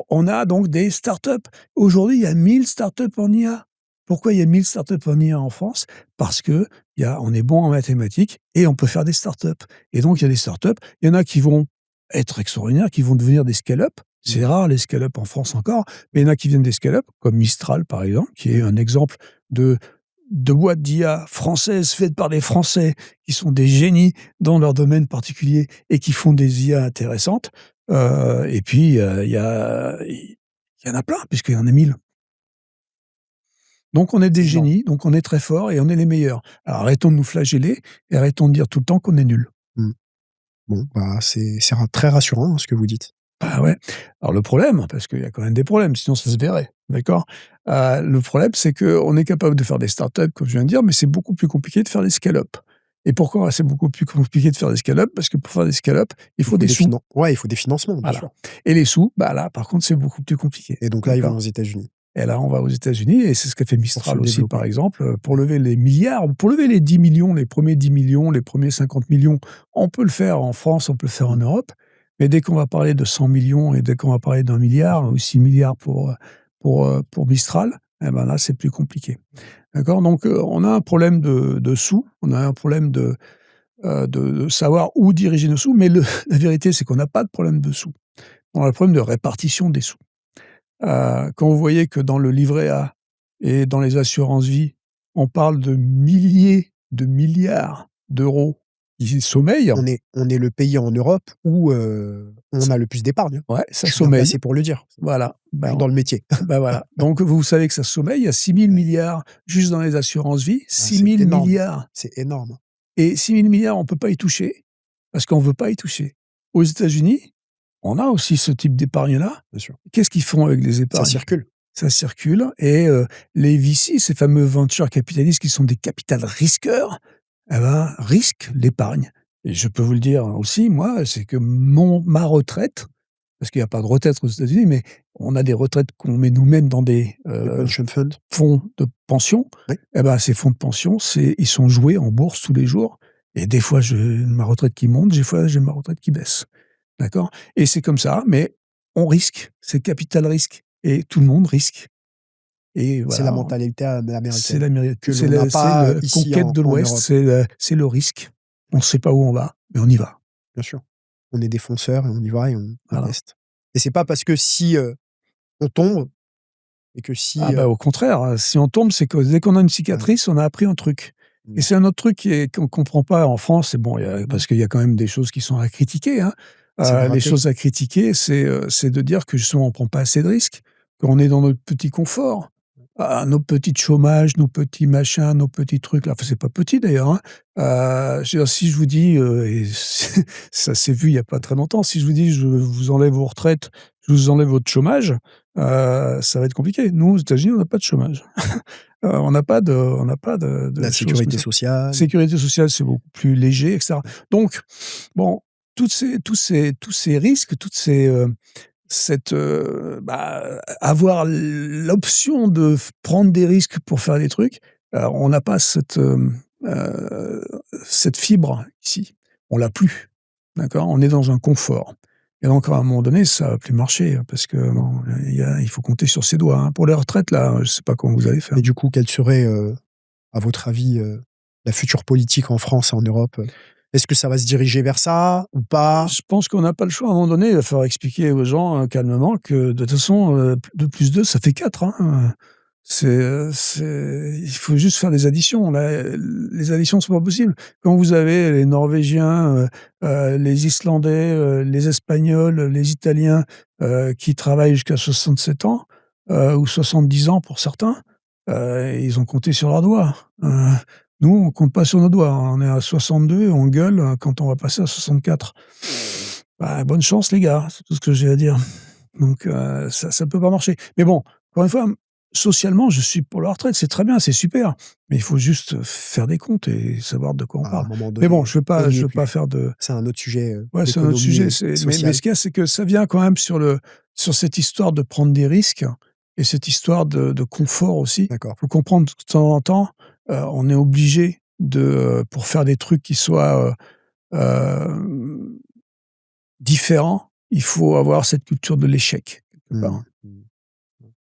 On a donc des startups. Aujourd'hui, il y a 1000 startups en IA. Pourquoi il y a 1000 startups en IA en France? Parce que on est bon en mathématiques et on peut faire des startups. Et donc, il y a des startups. Il y en a qui vont être extraordinaires, qui vont devenir des scale-up. C'est rare, les scale-up en France encore, mais il y en a qui viennent des scale-up, comme Mistral, par exemple, qui est un exemple de boîtes d'IA françaises faites par des Français qui sont des génies dans leur domaine particulier et qui font des IA intéressantes. Et puis, il y en a plein, puisqu'il y en a 1000. Donc, on est des génies, donc on est très forts et on est les meilleurs. Alors, arrêtons de nous flageller et arrêtons de dire tout le temps qu'on est nuls. Bon, c'est très rassurant, ce que vous dites. Ouais. Alors, le problème, parce qu'il y a quand même des problèmes, sinon ça se verrait, d'accord? Le problème, c'est qu'on est capable de faire des startups, comme je viens de dire, mais c'est beaucoup plus compliqué de faire des scale-up. Et pourquoi c'est beaucoup plus compliqué de faire des scale-up? Parce que pour faire des scale-up, il faut des sous. Ouais, il faut des financements, bien sûr. Et les sous, là, par contre, c'est beaucoup plus compliqué. Et donc là, ils vont aux États-Unis. Et là, on va aux États-Unis, et c'est ce qu'a fait Mistral aussi, par exemple, pour lever les milliards, pour lever les 10 millions, les premiers 10 millions, les premiers 50 millions. On peut le faire en France, on peut le faire en Europe, Mais dès qu'on va parler de 100 millions et dès qu'on va parler d'1 milliard ou 6 milliards pour Mistral, eh ben là, c'est plus compliqué. D'accord? Donc, on a un problème de sous, on a un problème de savoir où diriger nos sous, mais le la vérité, c'est qu'on n'a pas de problème de sous. On a le problème de répartition des sous. Quand vous voyez que dans le livret A et dans les assurances vie, on parle de milliers de milliards d'euros qui sommeillent, On est le pays en Europe où, on a le plus d'épargne, hein. ouais, ça Je suis bien sommeille, placé pour le dire. voilà. Je suis dans le métier. Voilà. Donc vous savez que ça sommeille, il y a 6 000 milliards juste dans les assurances vie, Ah, 6 c'est 000 énorme, milliards c'est énorme. et 6 000 milliards, on peut pas y toucher parce qu'on veut pas y toucher. Aux États-Unis, on a aussi ce type d'épargne-là. Bien sûr. Qu'est-ce qu'ils font avec les Ça épargnes? circule. Ça circule et les VC, ces fameux venture capitalistes qui sont des capital risqueurs, eh ben, risquent l'épargne et je peux vous le dire aussi, moi, c'est que ma retraite, parce qu'il y a pas de retraite aux États-Unis, mais on a des retraites qu'on met nous-mêmes dans des, Les pension funds. fonds de pension. Oui. Eh ben, ces fonds de pension, ils sont joués en bourse tous les jours et des fois, j'ai ma retraite qui monte, des fois, j'ai ma retraite qui baisse. D'accord? Et c'est comme ça, mais on risque, c'est capital risque et tout le monde risque et C'est la voilà, mentalité c'est américaine l'Amérique, que c'est l'on n'a pas le ici conquête de en l'Ouest, Europe. c'est le risque. On ne sait pas où on va, mais on y va. Bien sûr. On est des fonceurs et on y va et on Voilà. teste. Et c'est pas parce que si, on tombe et que si, Ah bah, au contraire, si on tombe, c'est que dès qu'on a une ouais. cicatrice, on a appris un truc et Mmh. c'est un autre truc qu'on comprend pas en France et bon, Mmh. parce qu'il y a quand même des choses qui sont à critiquer, hein. C'est de Les rater. choses à critiquer, c'est de dire que justement on prend pas assez de risques, qu'on est dans notre petit confort. Nos petits chômages, nos petits machins, nos petits trucs là, enfin c'est pas petit d'ailleurs, hein. Je veux dire si je vous dis, et ça s'est vu il y a pas très longtemps, si je vous dis: «Je vous enlève vos retraites, je vous enlève votre chômage», ça va être compliqué. Nous, aux États-Unis, on n'a pas de chômage. On n'a pas de La choses comme sécurité ça. sociale. Sécurité sociale, c'est beaucoup plus léger et cetera. Donc bon, tous ces risques, toutes ces, avoir l'option de prendre des risques pour faire des trucs, on n'a pas cette fibre ici. On l'a plus, d'accord? On est dans un confort et donc à un moment donné, ça va plus marcher, parce que bon, il faut compter sur ses doigts, hein. Pour les retraites là, je sais pas comment vous allez faire. Et du coup, quelle serait, à votre avis, la future politique en France et en Europe? Est-ce que ça va se diriger vers ça ou pas? Je pense qu'on n'a pas le choix. À un moment donné, il va falloir expliquer aux gens, calmement que de toute façon, 2 plus 2 ça fait 4, hein. Il faut juste faire des additions. Là, les additions sont pas possibles. Quand vous avez les Norvégiens, les Islandais, les Espagnols, les Italiens, qui travaillent jusqu'à 67 ans, ou 70 ans pour certains, ils ont compté sur leurs doigts. Nous, on compte pas sur nos doigts. On est à 62 et on gueule, quand on va passer à 64. Bah, bonne chance les gars, c'est tout ce que j'ai à dire. Donc ça peut pas marcher. Mais bon, encore une fois, socialement, je suis pour la retraite, c'est très bien, c'est super, mais il faut juste faire des comptes et savoir de quoi on À un parle. moment Mais bon, donné, je on n'y est veux pas plus. faire de C'est un autre sujet, ouais, c'est un autre d'économie sujet, et mais sociale. ce qu'il y a, c'est que ça vient quand même sur cette histoire de prendre des risques et cette histoire de confort aussi. D'accord. Faut comprendre que de temps en temps, on est obligé pour faire des trucs qui soient, différents, il faut avoir cette culture de l'échec, quelque part. Mmh. Mmh.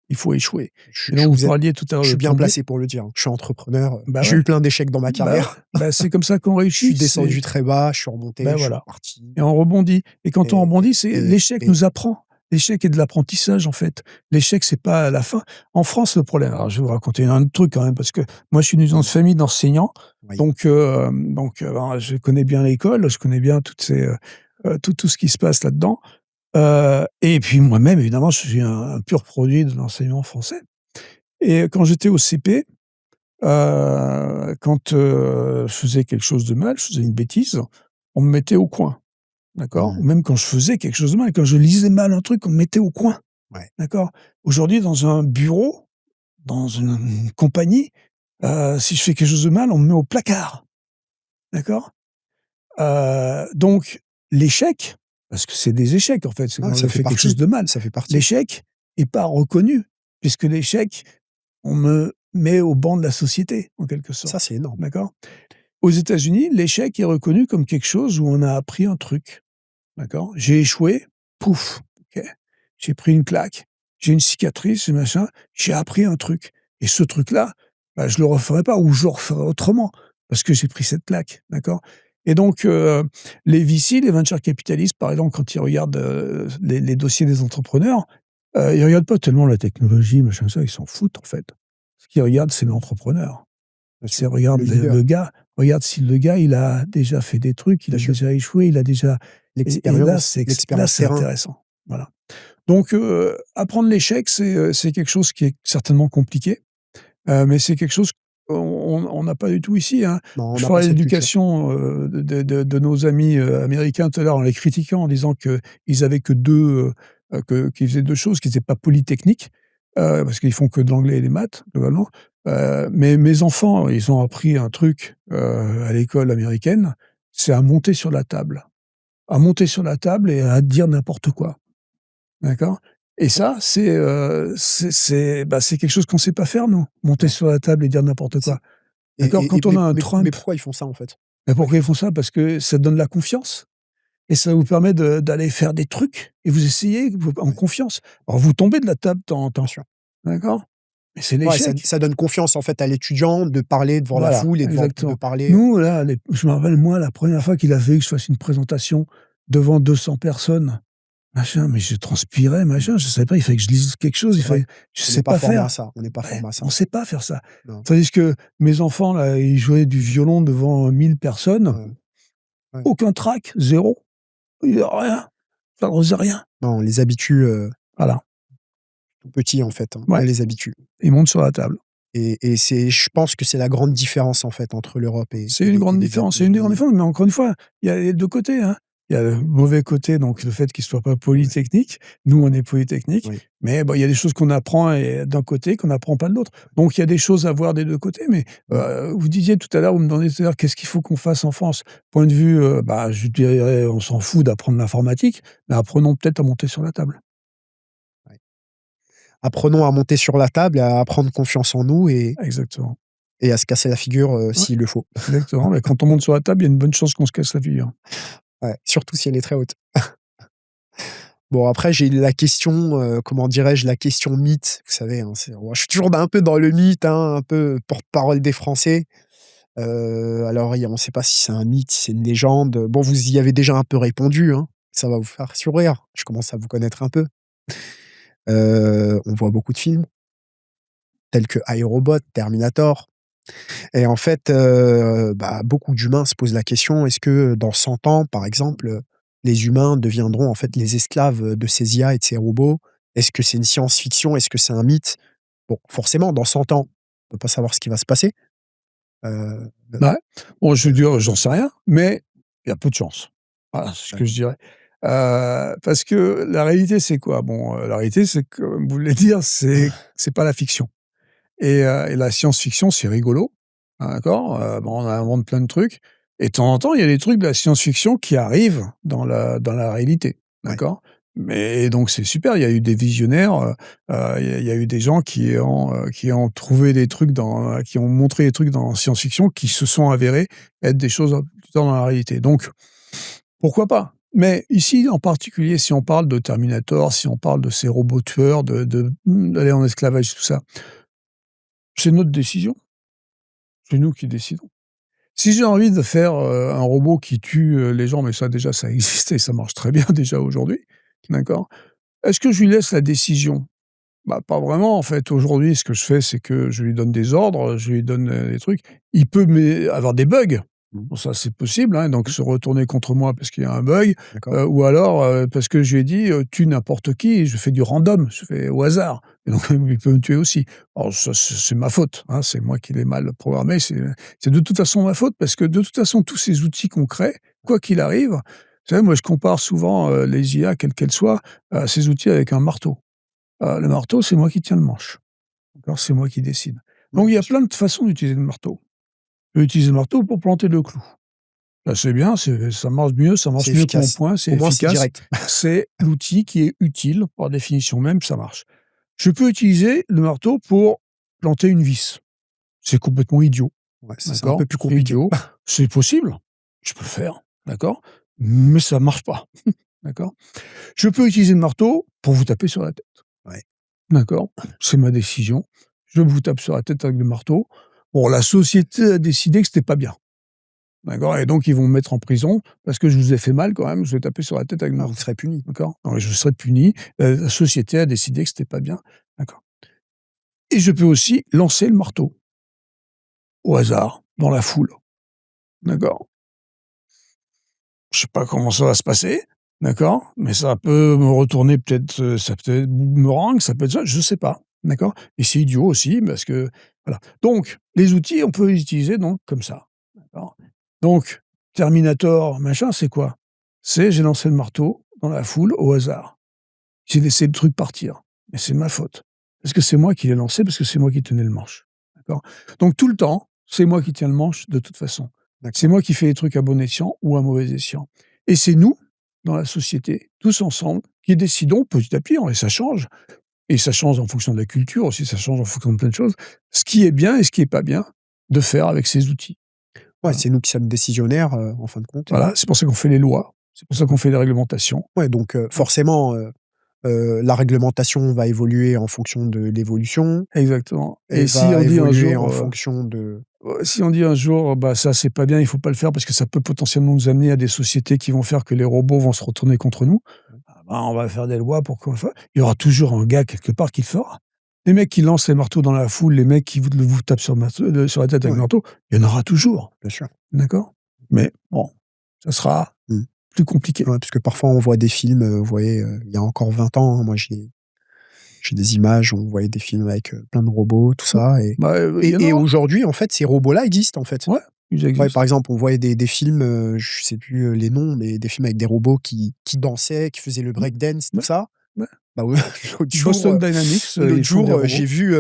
Il faut échouer. Je Et donc vous vous êtes parliez tout à l'heure je de suis bien plombier. placé pour le dire, hein. Je suis entrepreneur, Bah j'ai ouais, eu plein d'échecs dans ma carrière. c'est comme ça qu'on Je suis réussit, descendu très bas, je suis remonté, je suis voilà reparti et on rebondit et quand on rebondit, et l'échec nous apprend. L'échec est de l'apprentissage, en fait. L'échec, c'est pas la fin. En France, le problème alors je vais vous raconter un autre truc quand même parce que moi, je suis né dans une famille d'enseignants, oui. donc ben, je connais bien l'école, je connais bien toutes ces, tout ce qui se passe là-dedans, et puis moi-même, évidemment, je suis un pur produit de l'enseignement français et quand j'étais au CP, quand, je faisais quelque chose de mal, je faisais une bêtise, on me mettait au coin, d'accord? Ou Mmh. même quand je faisais quelque chose de mal, quand je lisais mal un truc, on me mettait au coin, Ouais. d'accord? Aujourd'hui, dans un bureau, dans une compagnie, si je fais quelque chose de mal, on me met au placard, d'accord? Donc l'échec, parce que c'est des échecs, en fait, c'est Ah, quand je fais quelque chose de mal. ça fait partie. L'échec est pas reconnu, puisque l'échec, on me met au banc de la société, en quelque Ça, sorte, c'est énorme. d'accord? Aux États-Unis, l'échec est reconnu comme quelque chose où on a appris un truc. d'accord? J'ai échoué, pouf, OK. J'ai pris une claque, j'ai une cicatrice et machin, j'ai appris un truc et ce truc-là, bah, je le referai pas ou je le referai autrement parce que j'ai pris cette claque, d'accord? Et donc les VC, les venture capitalistes, par exemple, quand ils regardent, les dossiers des entrepreneurs, ils regardent pas tellement la technologie, machin, ça, ils s'en foutent, en fait. Ce qu'ils regardent, c'est l'entrepreneur. Bien C'est sûr. Le regarde leader, le gars, regarde si le gars, il a déjà fait des trucs, il bien a sûr. déjà échoué, il a déjà et là, L'expérience c'est terrain. intéressant. Voilà. Donc apprendre l'échec, c'est quelque chose qui est certainement compliqué, mais c'est quelque chose qu'on n'a pas du tout ici, hein. Non, on Je n'a pas parlais cette culture. d'éducation, de nos amis, américains tout à l'heure en les critiquant en disant qu'ils avaient que 2, qu'ils faisaient 2 choses, qu'ils étaient pas polytechniques, parce qu'ils font que de l'anglais et des maths, globalement. Mais mes enfants, ils ont appris un truc, à l'école américaine, c'est à monter sur la table. À monter sur la table et à dire n'importe quoi. D'accord? Et ça, c'est quelque chose qu'on sait pas faire nous, monter Non. sur la table et dire n'importe C'est quoi. D'accord? Quand on a un mais Trump, pourquoi ils font ça, en fait? bah, Pourquoi ils pourquoi ils font font ça? Parce que ça donne la confiance et ça vous permet d'aller faire des trucs et vous essayez vous en ouais, confiance. Alors vous tombez de la table de temps en bien temps, sûr. d'accord? Mais c'est Ouais, ça l'échec. ça donne confiance, en fait, à l'étudiant de parler devant la Voilà, foule et de exactement. parler, Nous là, les je me rappelle moi la première fois qu'il a fallu que je fasse une présentation devant 200 personnes. Machin, mais je transpirais, machin, je savais pas, il fallait que je lise quelque chose, il c'est vrai. fallait je On n'est sais pas pas formé à faire. ça, on n'est pas Ouais, formé à ça. on sait pas faire ça. Non, Tandis que mes enfants là, ils jouaient du violon devant 1000 personnes, ouais, ouais. aucun trac, 0, il y a rien, ça ne faisait rien. Non, on les habitue, Voilà, tout petits, en fait, hein, on ouais, les habitue ils montent sur la table. et c'est je pense que c'est la grande différence, en fait, entre l'Europe C'est une et grande les différence, c'est une des grandes États-Unis. différences, mais encore une fois, il y a les 2 côtés, hein. Il y a le mauvais côté, donc le fait qu'ils soient pas Ouais, polytechniques. Nous, on est polytechnique, oui, mais bon, il y a des choses qu'on apprend et d'un côté, qu'on n'apprend pas de l'autre. Donc il y a des choses à voir des 2 côtés, mais mmh, vous disiez tout à l'heure, vous me demandiez tout à l'heure: «Qu'est-ce qu'il faut qu'on fasse en France?» Point de vue, bah, je dirais: «On s'en fout d'apprendre l'informatique, mais apprenons peut-être à monter sur la table». ouais. Apprenons à monter sur la table et à prendre confiance en nous Exactement. et à se casser la figure, Ouais, s'il le faut. exactement, mais quand on monte sur la table, il y a une bonne chance qu'on se casse la figure. Ouais, surtout si elle est très haute. Bon après j'ai la question, comment dirais-je? La question mythe, vous savez, hein, c'est moi je suis toujours un peu dans le mythe, hein, un peu porte-parole des Français. Alors il y a on ne sait pas si c'est un mythe, si c'est une légende. Bon, vous y avez déjà un peu répondu, hein. Ça va vous faire sourire. Je commence à vous connaître un peu. On voit beaucoup de films tels que I, Robot, Terminator et en fait, bah, beaucoup d'humains se posent la question, est-ce que dans 100 ans, par exemple, les humains deviendront en fait les esclaves, de ces IA et de ces robots? Est-ce que c'est une science-fiction? Est-ce que c'est un mythe? Bon, forcément, dans 100 ans, on peut pas savoir ce qui va se passer. Heu, Ouais. Bon, je veux dire, j'en sais rien, mais il y a peu de chance. Voilà, c'est ce ouais, que je dirais. Parce que la réalité, c'est quoi? Bon, la réalité, c'est que, comme vous voulez dire, c'est pas la fiction et la science-fiction, c'est rigolo, hein, d'accord? Bon, on invente plein de trucs et de temps en temps, il y a des trucs de la science-fiction qui arrivent dans la réalité, ouais, d'accord? Mais et donc c'est super, il y a eu des visionnaires, il y a eu des gens qui ont trouvé des trucs qui ont montré des trucs dans science-fiction qui se sont avérés être des choses plus tard dans la réalité. Donc pourquoi pas? Mais ici, en particulier, si on parle de Terminator, si on parle de ces robots tueurs, d'aller en esclavage, tout ça, c'est notre décision. C'est nous qui décidons. Si j'ai envie de faire, un robot qui tue, les gens, mais ça déjà ça existe et ça marche très bien déjà aujourd'hui, d'accord? Est-ce que je lui laisse la décision? Bah, pas vraiment en fait. Aujourd'hui, ce que je fais, c'est que je lui donne des ordres, je lui donne, des trucs. Il peut avoir des bugs. mmh, Bon ça, c'est possible, hein, donc mmh, se retourner contre moi parce qu'il y a un bug, d'accord, ou alors, parce que je lui ai dit, «Tue n'importe qui» et je fais du random, je fais au hasard et donc il peut me tuer aussi. Alors ça, c'est ma faute, hein, c'est moi qui l'ai mal programmé, c'est de toute façon ma faute parce que de toute façon tous ces outils qu'on crée, quoi qu'il arrive, vous savez, moi je compare souvent, les IA quelles qu'elles soient, ces outils avec un marteau. Le marteau, c'est moi qui tiens le manche, d'accord? C'est moi qui décide. ouais, Donc il y bien a sûr. plein de façons d'utiliser le marteau. Je peux utiliser le marteau pour planter le clou. Bah, c'est bien, ça C'est marche mieux que mon efficace. poing, c'est Au moins, c'est efficace. direct. C'est l'outil qui est utile, par définition même, ça marche. Je peux utiliser le marteau pour planter une vis. C'est complètement idiot, Ouais, ça, c'est un d'accord? peu plus C'est compliqué. idiot, c'est possible, je peux le faire, d'accord? Mais ça marche pas. d'accord? Je peux utiliser le marteau pour vous taper sur la tête. Ouais. D'accord? C'est ma décision. Je vous tape sur la tête avec le marteau. Bon, la société a décidé que c'était pas bien. D'accord? Et donc ils vont me mettre en prison parce que je vous ai fait mal quand même, je vous ai tapé sur la tête avec le Ah, vous marteau. serez puni. D'accord? Donc je serai puni. La société a décidé que c'était pas bien. D'accord? Et je peux aussi lancer le marteau au hasard, dans la foule. D'accord? Je sais pas comment ça va se passer, d'accord? Mais ça peut me retourner peut-être, ça peut être boomerang, ça peut être ça, je sais pas, d'accord? Et c'est idiot aussi parce que voilà. Donc les outils, on peut les utiliser donc comme ça, d'accord? Donc Terminator, machin, c'est quoi? C'est j'ai lancé le marteau dans la foule au hasard. J'ai laissé le truc partir, mais c'est ma faute. Parce que c'est moi qui l'ai lancé, parce que c'est moi qui tenais le manche, d'accord? Donc tout le temps, c'est moi qui tiens le manche de toute façon. C'est D'accord. moi qui fais les trucs à bon escient ou à mauvais escient. Et c'est nous, dans la société, tous ensemble, qui décidons petit à petit, et ça change en fonction de la culture aussi, ça change en fonction de plein de choses, ce qui est bien et ce qui est pas bien de faire avec ces outils. Ouais, Voilà. c'est nous qui sommes décisionnaires, en fin de compte. Voilà, c'est pour ça qu'on fait les lois, c'est pour ça qu'on fait les réglementations. Ouais, donc forcément, la réglementation va évoluer en fonction de l'évolution Exactement. et Et si va on dit un évoluer en jour, fonction de si on dit un jour: «Bah, ça, c'est pas bien, il faut pas le faire parce que ça peut potentiellement nous amener à des sociétés qui vont faire que les robots vont se retourner contre nous», ah bah, on va faire des lois pour qu'on fa il y aura toujours un gars quelque part qui le fera. Les mecs qui lancent les marteaux dans la foule, les mecs qui vous tapent sur la tête avec le ouais, marteau, il y en aura toujours, bien sûr. d'accord? Mais bon, ça sera Mmh. plus compliqué. Ouais, parce que parfois on voit des films, vous voyez, il y a encore 20 ans, hein, moi j'ai des images où on voyait des films avec, plein de robots, tout Ouais, ça et bah, il y en et aura. aujourd'hui, en fait, ces robots-là existent, en fait. Ouais, ils Ouais, par existent. exemple, on voyait des films, je sais plus, les noms, mais des films avec des robots qui dansaient, qui faisaient le Mmh, break dance, tout ouais, ça. ouais. Bah, ouais, l'autre jour, Boston Dynamics, l'autre ils font des jour, j'ai robots. vu,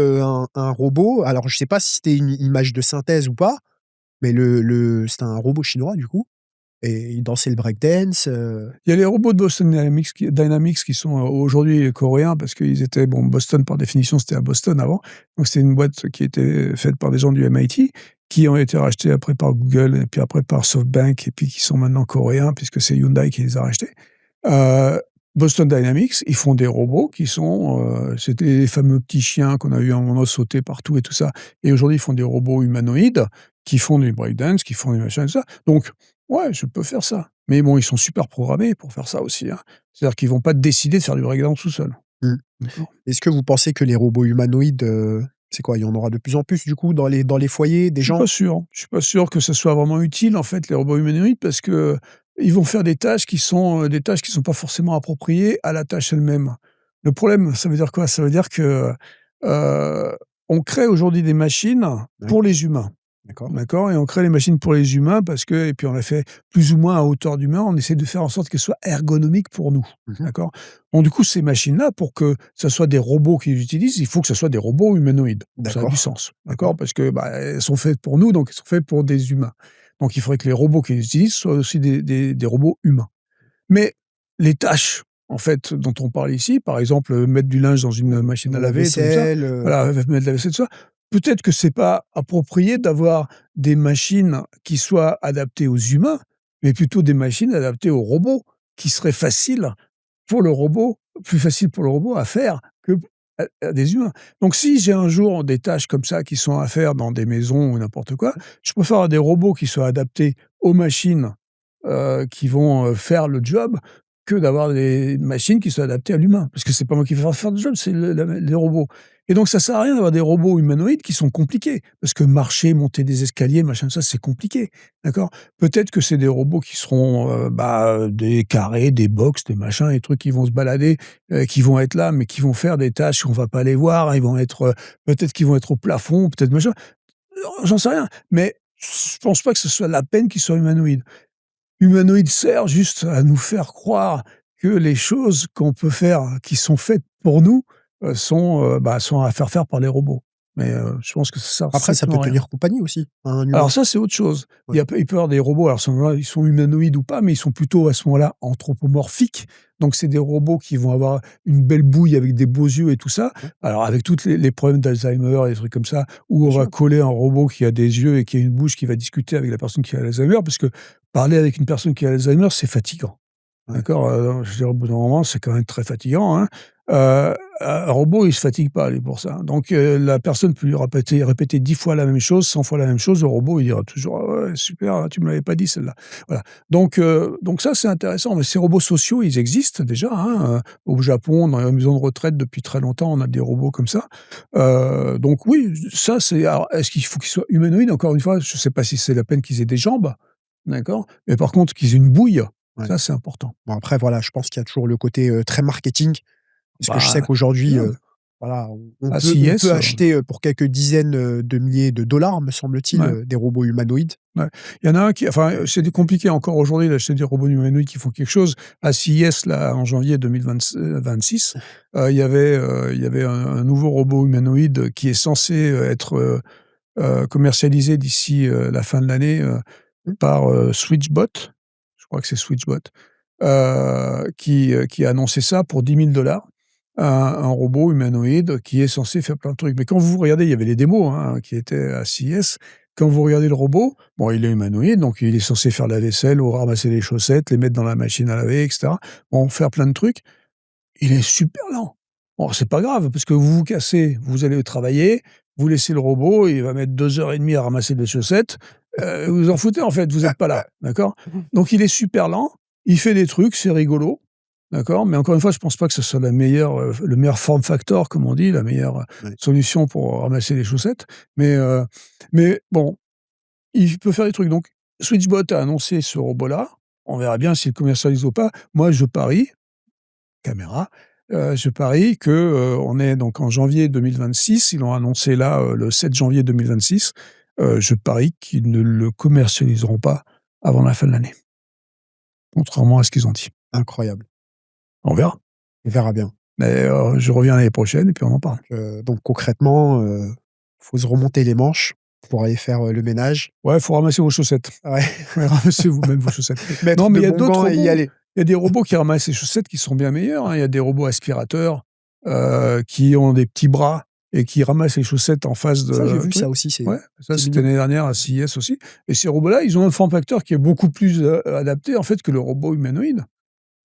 un robot, alors je sais pas si c'était une image de synthèse ou pas, mais c'était un robot chinois, du coup et il dansait le break dance, Il y a les robots de Boston Dynamics qui sont, aujourd'hui coréens parce qu'ils étaient bon, Boston par définition, c'était à Boston avant. Donc c'est une boîte qui était faite par des gens du MIT, qui ont été rachetés après par Google et puis après par SoftBank et puis qui sont maintenant coréens puisque c'est Hyundai qui les a rachetés. Heu, Boston Dynamics, ils font des robots qui sont, c'était les fameux petits chiens qu'on a eu un moment sauter partout et tout ça et aujourd'hui ils font des robots humanoïdes qui font du breakdance, qui font des machins et tout ça. Donc ouais, je peux faire ça. Mais bon, ils sont super programmés pour faire ça aussi, hein. C'est-à-dire qu'ils vont pas décider de faire du breakdance tout seuls. mmh. D'accord? Est-ce que vous pensez que les robots humanoïdes, c'est quoi? Il y en aura de plus en plus, du coup, dans les foyers des Je suis gens? pas sûr. Je suis pas sûr que ce soit vraiment utile, en fait, les robots humanoïdes, parce qu'ils vont faire des tâches qui sont pas forcément appropriées à la tâche elle-même. Le problème, ça veut dire quoi? Ça veut dire que, heu, on crée aujourd'hui des machines Ouais, pour les humains. d'accord. D'accord? Et on crée les machines pour les humains parce que et puis on les fait plus ou moins à hauteur d'humain. On essaie de faire en sorte qu'elles soient ergonomiques pour nous. Mmh. D'accord? Donc du coup, ces machines-là, pour que ça soit des robots qui les utilisent, il faut que ça soit des robots humanoïdes. Ça a du D'accord, sens. d'accord. D'accord? Parce que, bah, elles sont faites pour nous, donc elles sont faites pour des humains. Donc il faudrait que les robots qui les utilisent soient aussi des robots humains. Mais les tâches, en fait, dont on parle ici, par exemple, mettre du linge dans une machine à La laver, des trucs comme ça, vaisselle, voilà, mettre de la vaisselle, tout ça. Peut-être que c'est pas approprié d'avoir des machines qui soient adaptées aux humains, mais plutôt des machines adaptées aux robots, qui seraient faciles pour le robot plus facile pour le robot à faire que à des humains. Donc si j'ai un jour des tâches comme ça qui sont à faire dans des maisons ou n'importe quoi, je préfère avoir des robots qui soient adaptés aux machines, qui vont, faire le job, que d'avoir des machines qui soient adaptées à l'humain. Parce que c'est pas moi qui vais faire le job, c'est les robots. Et donc ça sert à rien d'avoir des robots humanoïdes qui sont compliqués. Parce que marcher, monter des escaliers, machin, ça, c'est compliqué. D'accord? Peut-être que c'est des robots qui seront, des carrés, des box, des machins, des trucs qui vont se balader, qui vont être là, mais qui vont faire des tâches qu'on va pas les voir. Ils vont être, peut-être qu'ils vont être au plafond, peut-être machin. J'en sais rien, mais je pense pas que ce soit la peine qu'ils soient humanoïdes. Humanoïde sert juste à nous faire croire que les choses qu'on peut faire, qui sont faites pour nous, sont à faire par les robots. Mais, je pense que ça sert après ça peut strictement à rien. tenir compagnie aussi, à un humain. Alors ça, c'est autre chose. Ouais, Il peut y avoir des robots, alors à ce moment-là, ils sont humanoïdes ou pas, mais ils sont plutôt à ce moment-là anthropomorphiques. Donc c'est des robots qui vont avoir une belle bouille avec des beaux yeux et tout ça. ouais, Alors avec toutes les problèmes d'Alzheimer et des trucs comme ça, où bien on va sûr. coller un robot qui a des yeux et qui a une bouche qui va discuter avec la personne qui a Alzheimer, parce que parler avec une personne qui a Alzheimer, c'est fatigant. Ouais. d'accord? Je veux dire, au bout d'un moment, c'est quand même très fatigant, hein. Un robot, il se fatigue pas, lui, pour ça. Donc la personne peut lui répéter 10 fois la même chose, 100 fois la même chose, le robot, il dira toujours: «Ah ouais, super, tu me l'avais pas dit celle-là». Voilà. Donc ça, c'est intéressant. Mais ces robots sociaux, ils existent déjà, hein, au Japon, dans les maisons de retraite, depuis très longtemps, on a des robots comme ça. Donc oui, ça, c'est alors est-ce qu'il faut qu'ils soient humanoïdes? Encore une fois, je ne sais pas si c'est la peine qu'ils aient des jambes, d'accord? Mais par contre, qu'ils aient une bouille, Ouais. ça, c'est important. Bon après voilà, je pense qu'il y a toujours le côté, très marketing. Parce que je sais Bah, qu'aujourd'hui, regarde, voilà, à on peut CIS, acheter, pour quelques dizaines, de milliers de dollars, me semble-t-il, ouais. des robots humanoïdes. Ouais. Il y en a un qui enfin, c'est compliqué encore aujourd'hui d'acheter des robots humanoïdes qui font quelque chose. À CIS, là, en janvier 2026, il y avait un nouveau robot humanoïde qui est censé, être, commercialisé d'ici, la fin de l'année, Mmh, par, Switchbot. Je crois que c'est Switchbot, qui a annoncé ça pour 10 000 $. Un robot humanoïde qui est censé faire plein de trucs. Mais quand vous regardez, il y avait les démos, hein, qui étaient à CES. Quand vous regardez le robot, bon, il est humanoïde, donc il est censé faire la vaisselle ou ramasser les chaussettes, les mettre dans la machine à laver, et cetera. Bon, faire plein de trucs. Il est super lent. Bon, c'est pas grave parce que vous vous cassez, vous allez travailler, vous laissez le robot, il va mettre 2 heures et demie à ramasser des chaussettes, vous vous en foutez en fait, vous êtes pas là, d'accord? Donc il est super lent, il fait des trucs, c'est rigolo, d'accord? Mais encore une fois, je pense pas que ce soit le meilleur form factor comme on dit, la meilleure, ouais. solution pour ramasser les chaussettes. Mais bon, il peut faire des trucs. Donc Switchbot a annoncé ce robot-là, on verra bien s'il le commercialise ou pas. Moi je parie caméra. Je parie que, on est donc en janvier 2026, ils l'ont annoncé là, le 7 janvier 2026. Je parie qu'ils ne le commercialiseront pas avant la fin de l'année, contrairement à ce qu'ils ont dit. Incroyable. On verra, On verra bien. mais je reviens l'année prochaine et puis on en parle. Donc concrètement, faut se remonter les manches pour aller faire, le ménage. Ouais, il faut ramasser vos chaussettes. Ouais, Ouais, ramassez vous-même vos chaussettes. mettre Non, mais de il y a bons d'autres gants et y robots. aller. Il y a des robots qui ramassent les chaussettes qui sont bien meilleurs, hein. Il y a des robots aspirateurs, qui ont des petits bras et qui ramassent les chaussettes en face Ça, j'ai de vu truc. ça aussi, Ouais, ça c'est c'était mignon. l'année dernière à CES aussi et ces robots-là, ils ont un form factor qui est beaucoup plus, adapté en fait que le robot humanoïde.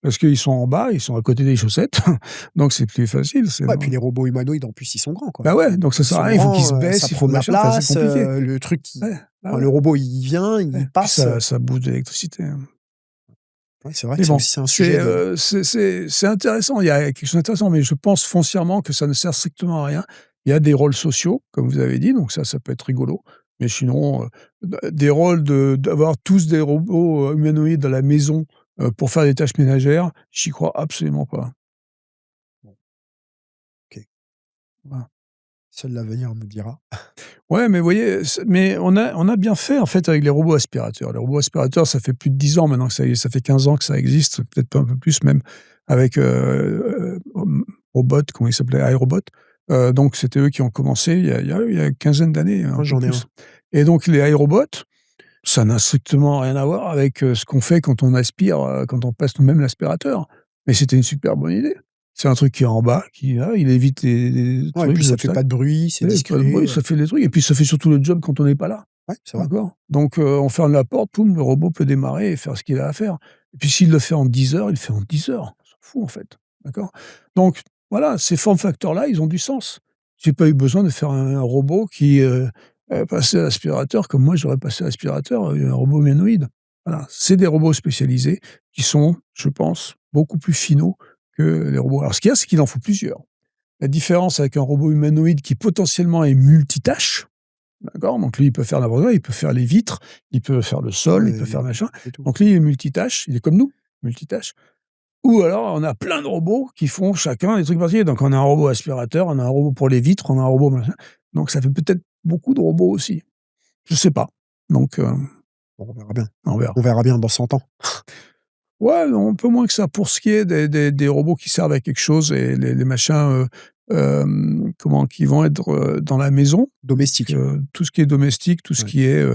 Parce qu'ils sont en bas, ils sont à côté des chaussettes, donc c'est plus facile, c'est Ouais, puis les robots humanoïdes, en plus, ils sont grands, quoi. bah ouais, donc ça Ils sert à sont rien, il faut qu'ils se grands, ça baissent, il prend faut de la machin, enfin c'est place, compliqué. le truc qui Ouais, bah enfin, ouais, le robot, il vient, ouais. il Puis passe, ça bouffe de l'électricité, hein. ouais, c'est vrai Mais que ça bon, aussi, c'est un sujet de c'est intéressant, il y a quelque chose d'intéressant, mais je pense foncièrement que ça ne sert strictement à rien. Il y a des rôles sociaux, comme vous avez dit, donc ça peut être rigolo, mais sinon, des rôles d'avoir tous des robots, humanoïdes dans la maison, pour faire des tâches ménagères, j'y crois absolument pas. bon, OK, Voilà. seul l'avenir nous dira. Ouais, mais vous voyez, mais on a bien fait, en fait, avec les robots aspirateurs. Les robots aspirateurs, ça fait plus de 10 ans maintenant que ça fait 15 ans que ça existe, peut-être pas un peu plus même, avec, Robot, comment il s'appelait? iRobot. Donc c'était eux qui ont commencé il y a une quinzaine d'années, un Moi, peu j'en ai un. plus et donc les iRobots, ça n'a strictement rien à voir avec, ce qu'on fait quand on aspire, quand on passe nous-mêmes l'aspirateur. Mais c'était une super bonne idée. C'est un truc qui est en bas, qui, là, il évite les Ouais, et trucs, puis les ça fait pas obstacles. de bruit, c'est Ouais, pas de discret, bruit, ça fait des trucs et puis ça fait surtout le job quand on n'est pas là, ouais, c'est vrai. d'accord? Donc on ferme la porte, poum, le robot peut démarrer et faire ce qu'il a à faire et puis s'il le fait en 10 heures, il le fait en 10 heures. On s'en fout, en fait, d'accord? Donc voilà, ces form factors-là, ils ont du sens. J'ai pas eu besoin de faire un robot qui, passait à l'aspirateur comme moi j'aurais passé à l'aspirateur, un robot humanoïde. Voilà, c'est des robots spécialisés qui sont, je pense, beaucoup plus finaux que les robots. Alors ce qu'il y a, c'est qu'il en faut plusieurs. La différence avec un robot humanoïde qui potentiellement est multitâche, d'accord? Donc lui, il peut faire n'importe quoi, il peut faire les vitres, il peut faire le sol, il peut faire Ouais, machin. et tout. Donc lui, il est multitâche, il est comme nous, multitâche. Ou alors, on a plein de robots qui font chacun des trucs particuliers. Donc on a un robot aspirateur, on a un robot pour les vitres, on a un robot machin. Donc ça fait peut-être beaucoup de robots aussi. Je sais pas. Donc Bon, on verra bien. on verra. On verra bien dans 100 ans. Ouais, non, un peu moins que ça. Pour ce qui est des robots qui servent à quelque chose et les machins, comment qui vont être, dans la maison, Domestique. tout ce qui est domestique, tout ce Ouais. qui est,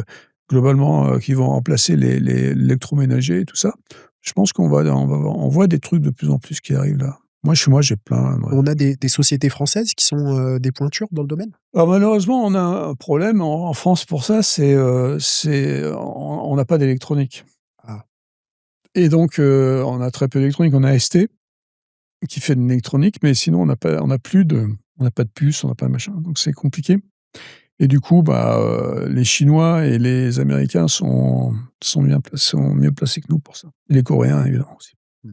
globalement, qui vont remplacer les l'électroménager et tout ça. Je pense on voit des trucs de plus en plus qui arrivent là. Moi, chez moi, j'ai plein ouais. On a des sociétés françaises qui sont, des pointures dans le domaine? Alors malheureusement, on a un problème en France pour ça, c'est, on n'a pas d'électronique. Ah, Et donc, on a très peu d'électronique. On a ST qui fait de l'électronique, mais sinon on n'a pas de puce, on n'a pas de machin, donc c'est compliqué. Et du coup, les Chinois et les Américains sont mieux placés que nous pour ça. Et les Coréens évidemment aussi. Mmh.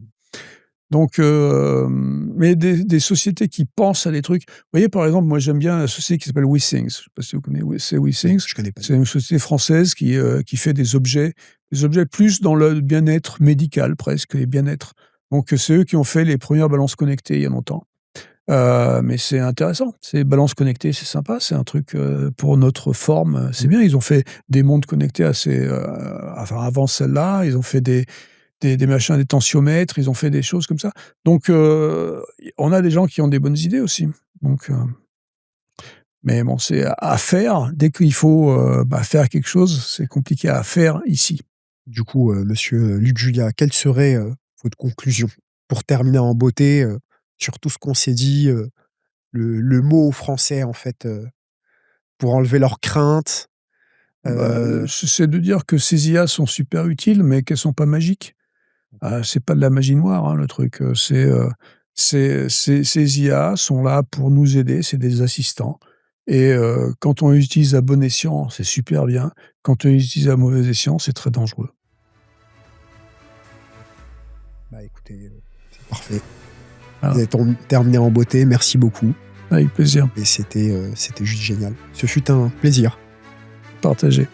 Donc, mais des sociétés qui pensent à des trucs. Vous voyez, par exemple, moi j'aime bien la société qui s'appelle WeThings. Je ne sais pas si vous connaissez WeThings. Je connais pas. C'est une société française qui fait des objets plus dans le bien-être médical presque, et bien-être. Donc c'est eux qui ont fait les premières balances connectées il y a longtemps. Mais c'est intéressant. Ces balances connectées, c'est sympa, c'est un truc, pour notre forme, c'est bien. Ils ont fait des montres connectées enfin avant celle-là, ils ont fait des machins, des tensiomètres, ils ont fait des choses comme ça. Donc on a des gens qui ont des bonnes idées aussi. Donc mais bon, c'est à faire. Dès qu'il faut, faire quelque chose, c'est compliqué à faire ici. Du coup, monsieur Luc Julia, quelle serait, votre conclusion? Pour terminer en beauté, sur tout ce qu'on s'est dit, le mot français, en fait, pour enlever leurs craintes. C'est de dire que ces IA sont super utiles, mais qu'elles sont pas magiques. C'est pas de la magie noire, hein, le truc, ces IA sont là pour nous aider, c'est des assistants et quand on les utilise à bon escient, c'est super bien. Quand on les utilise à mauvais escient, c'est très dangereux. Bah, écoutez, c'est parfait. Vous Voilà, avez terminé en beauté, merci beaucoup avec plaisir, et c'était juste génial. Ce fut un plaisir. partagé.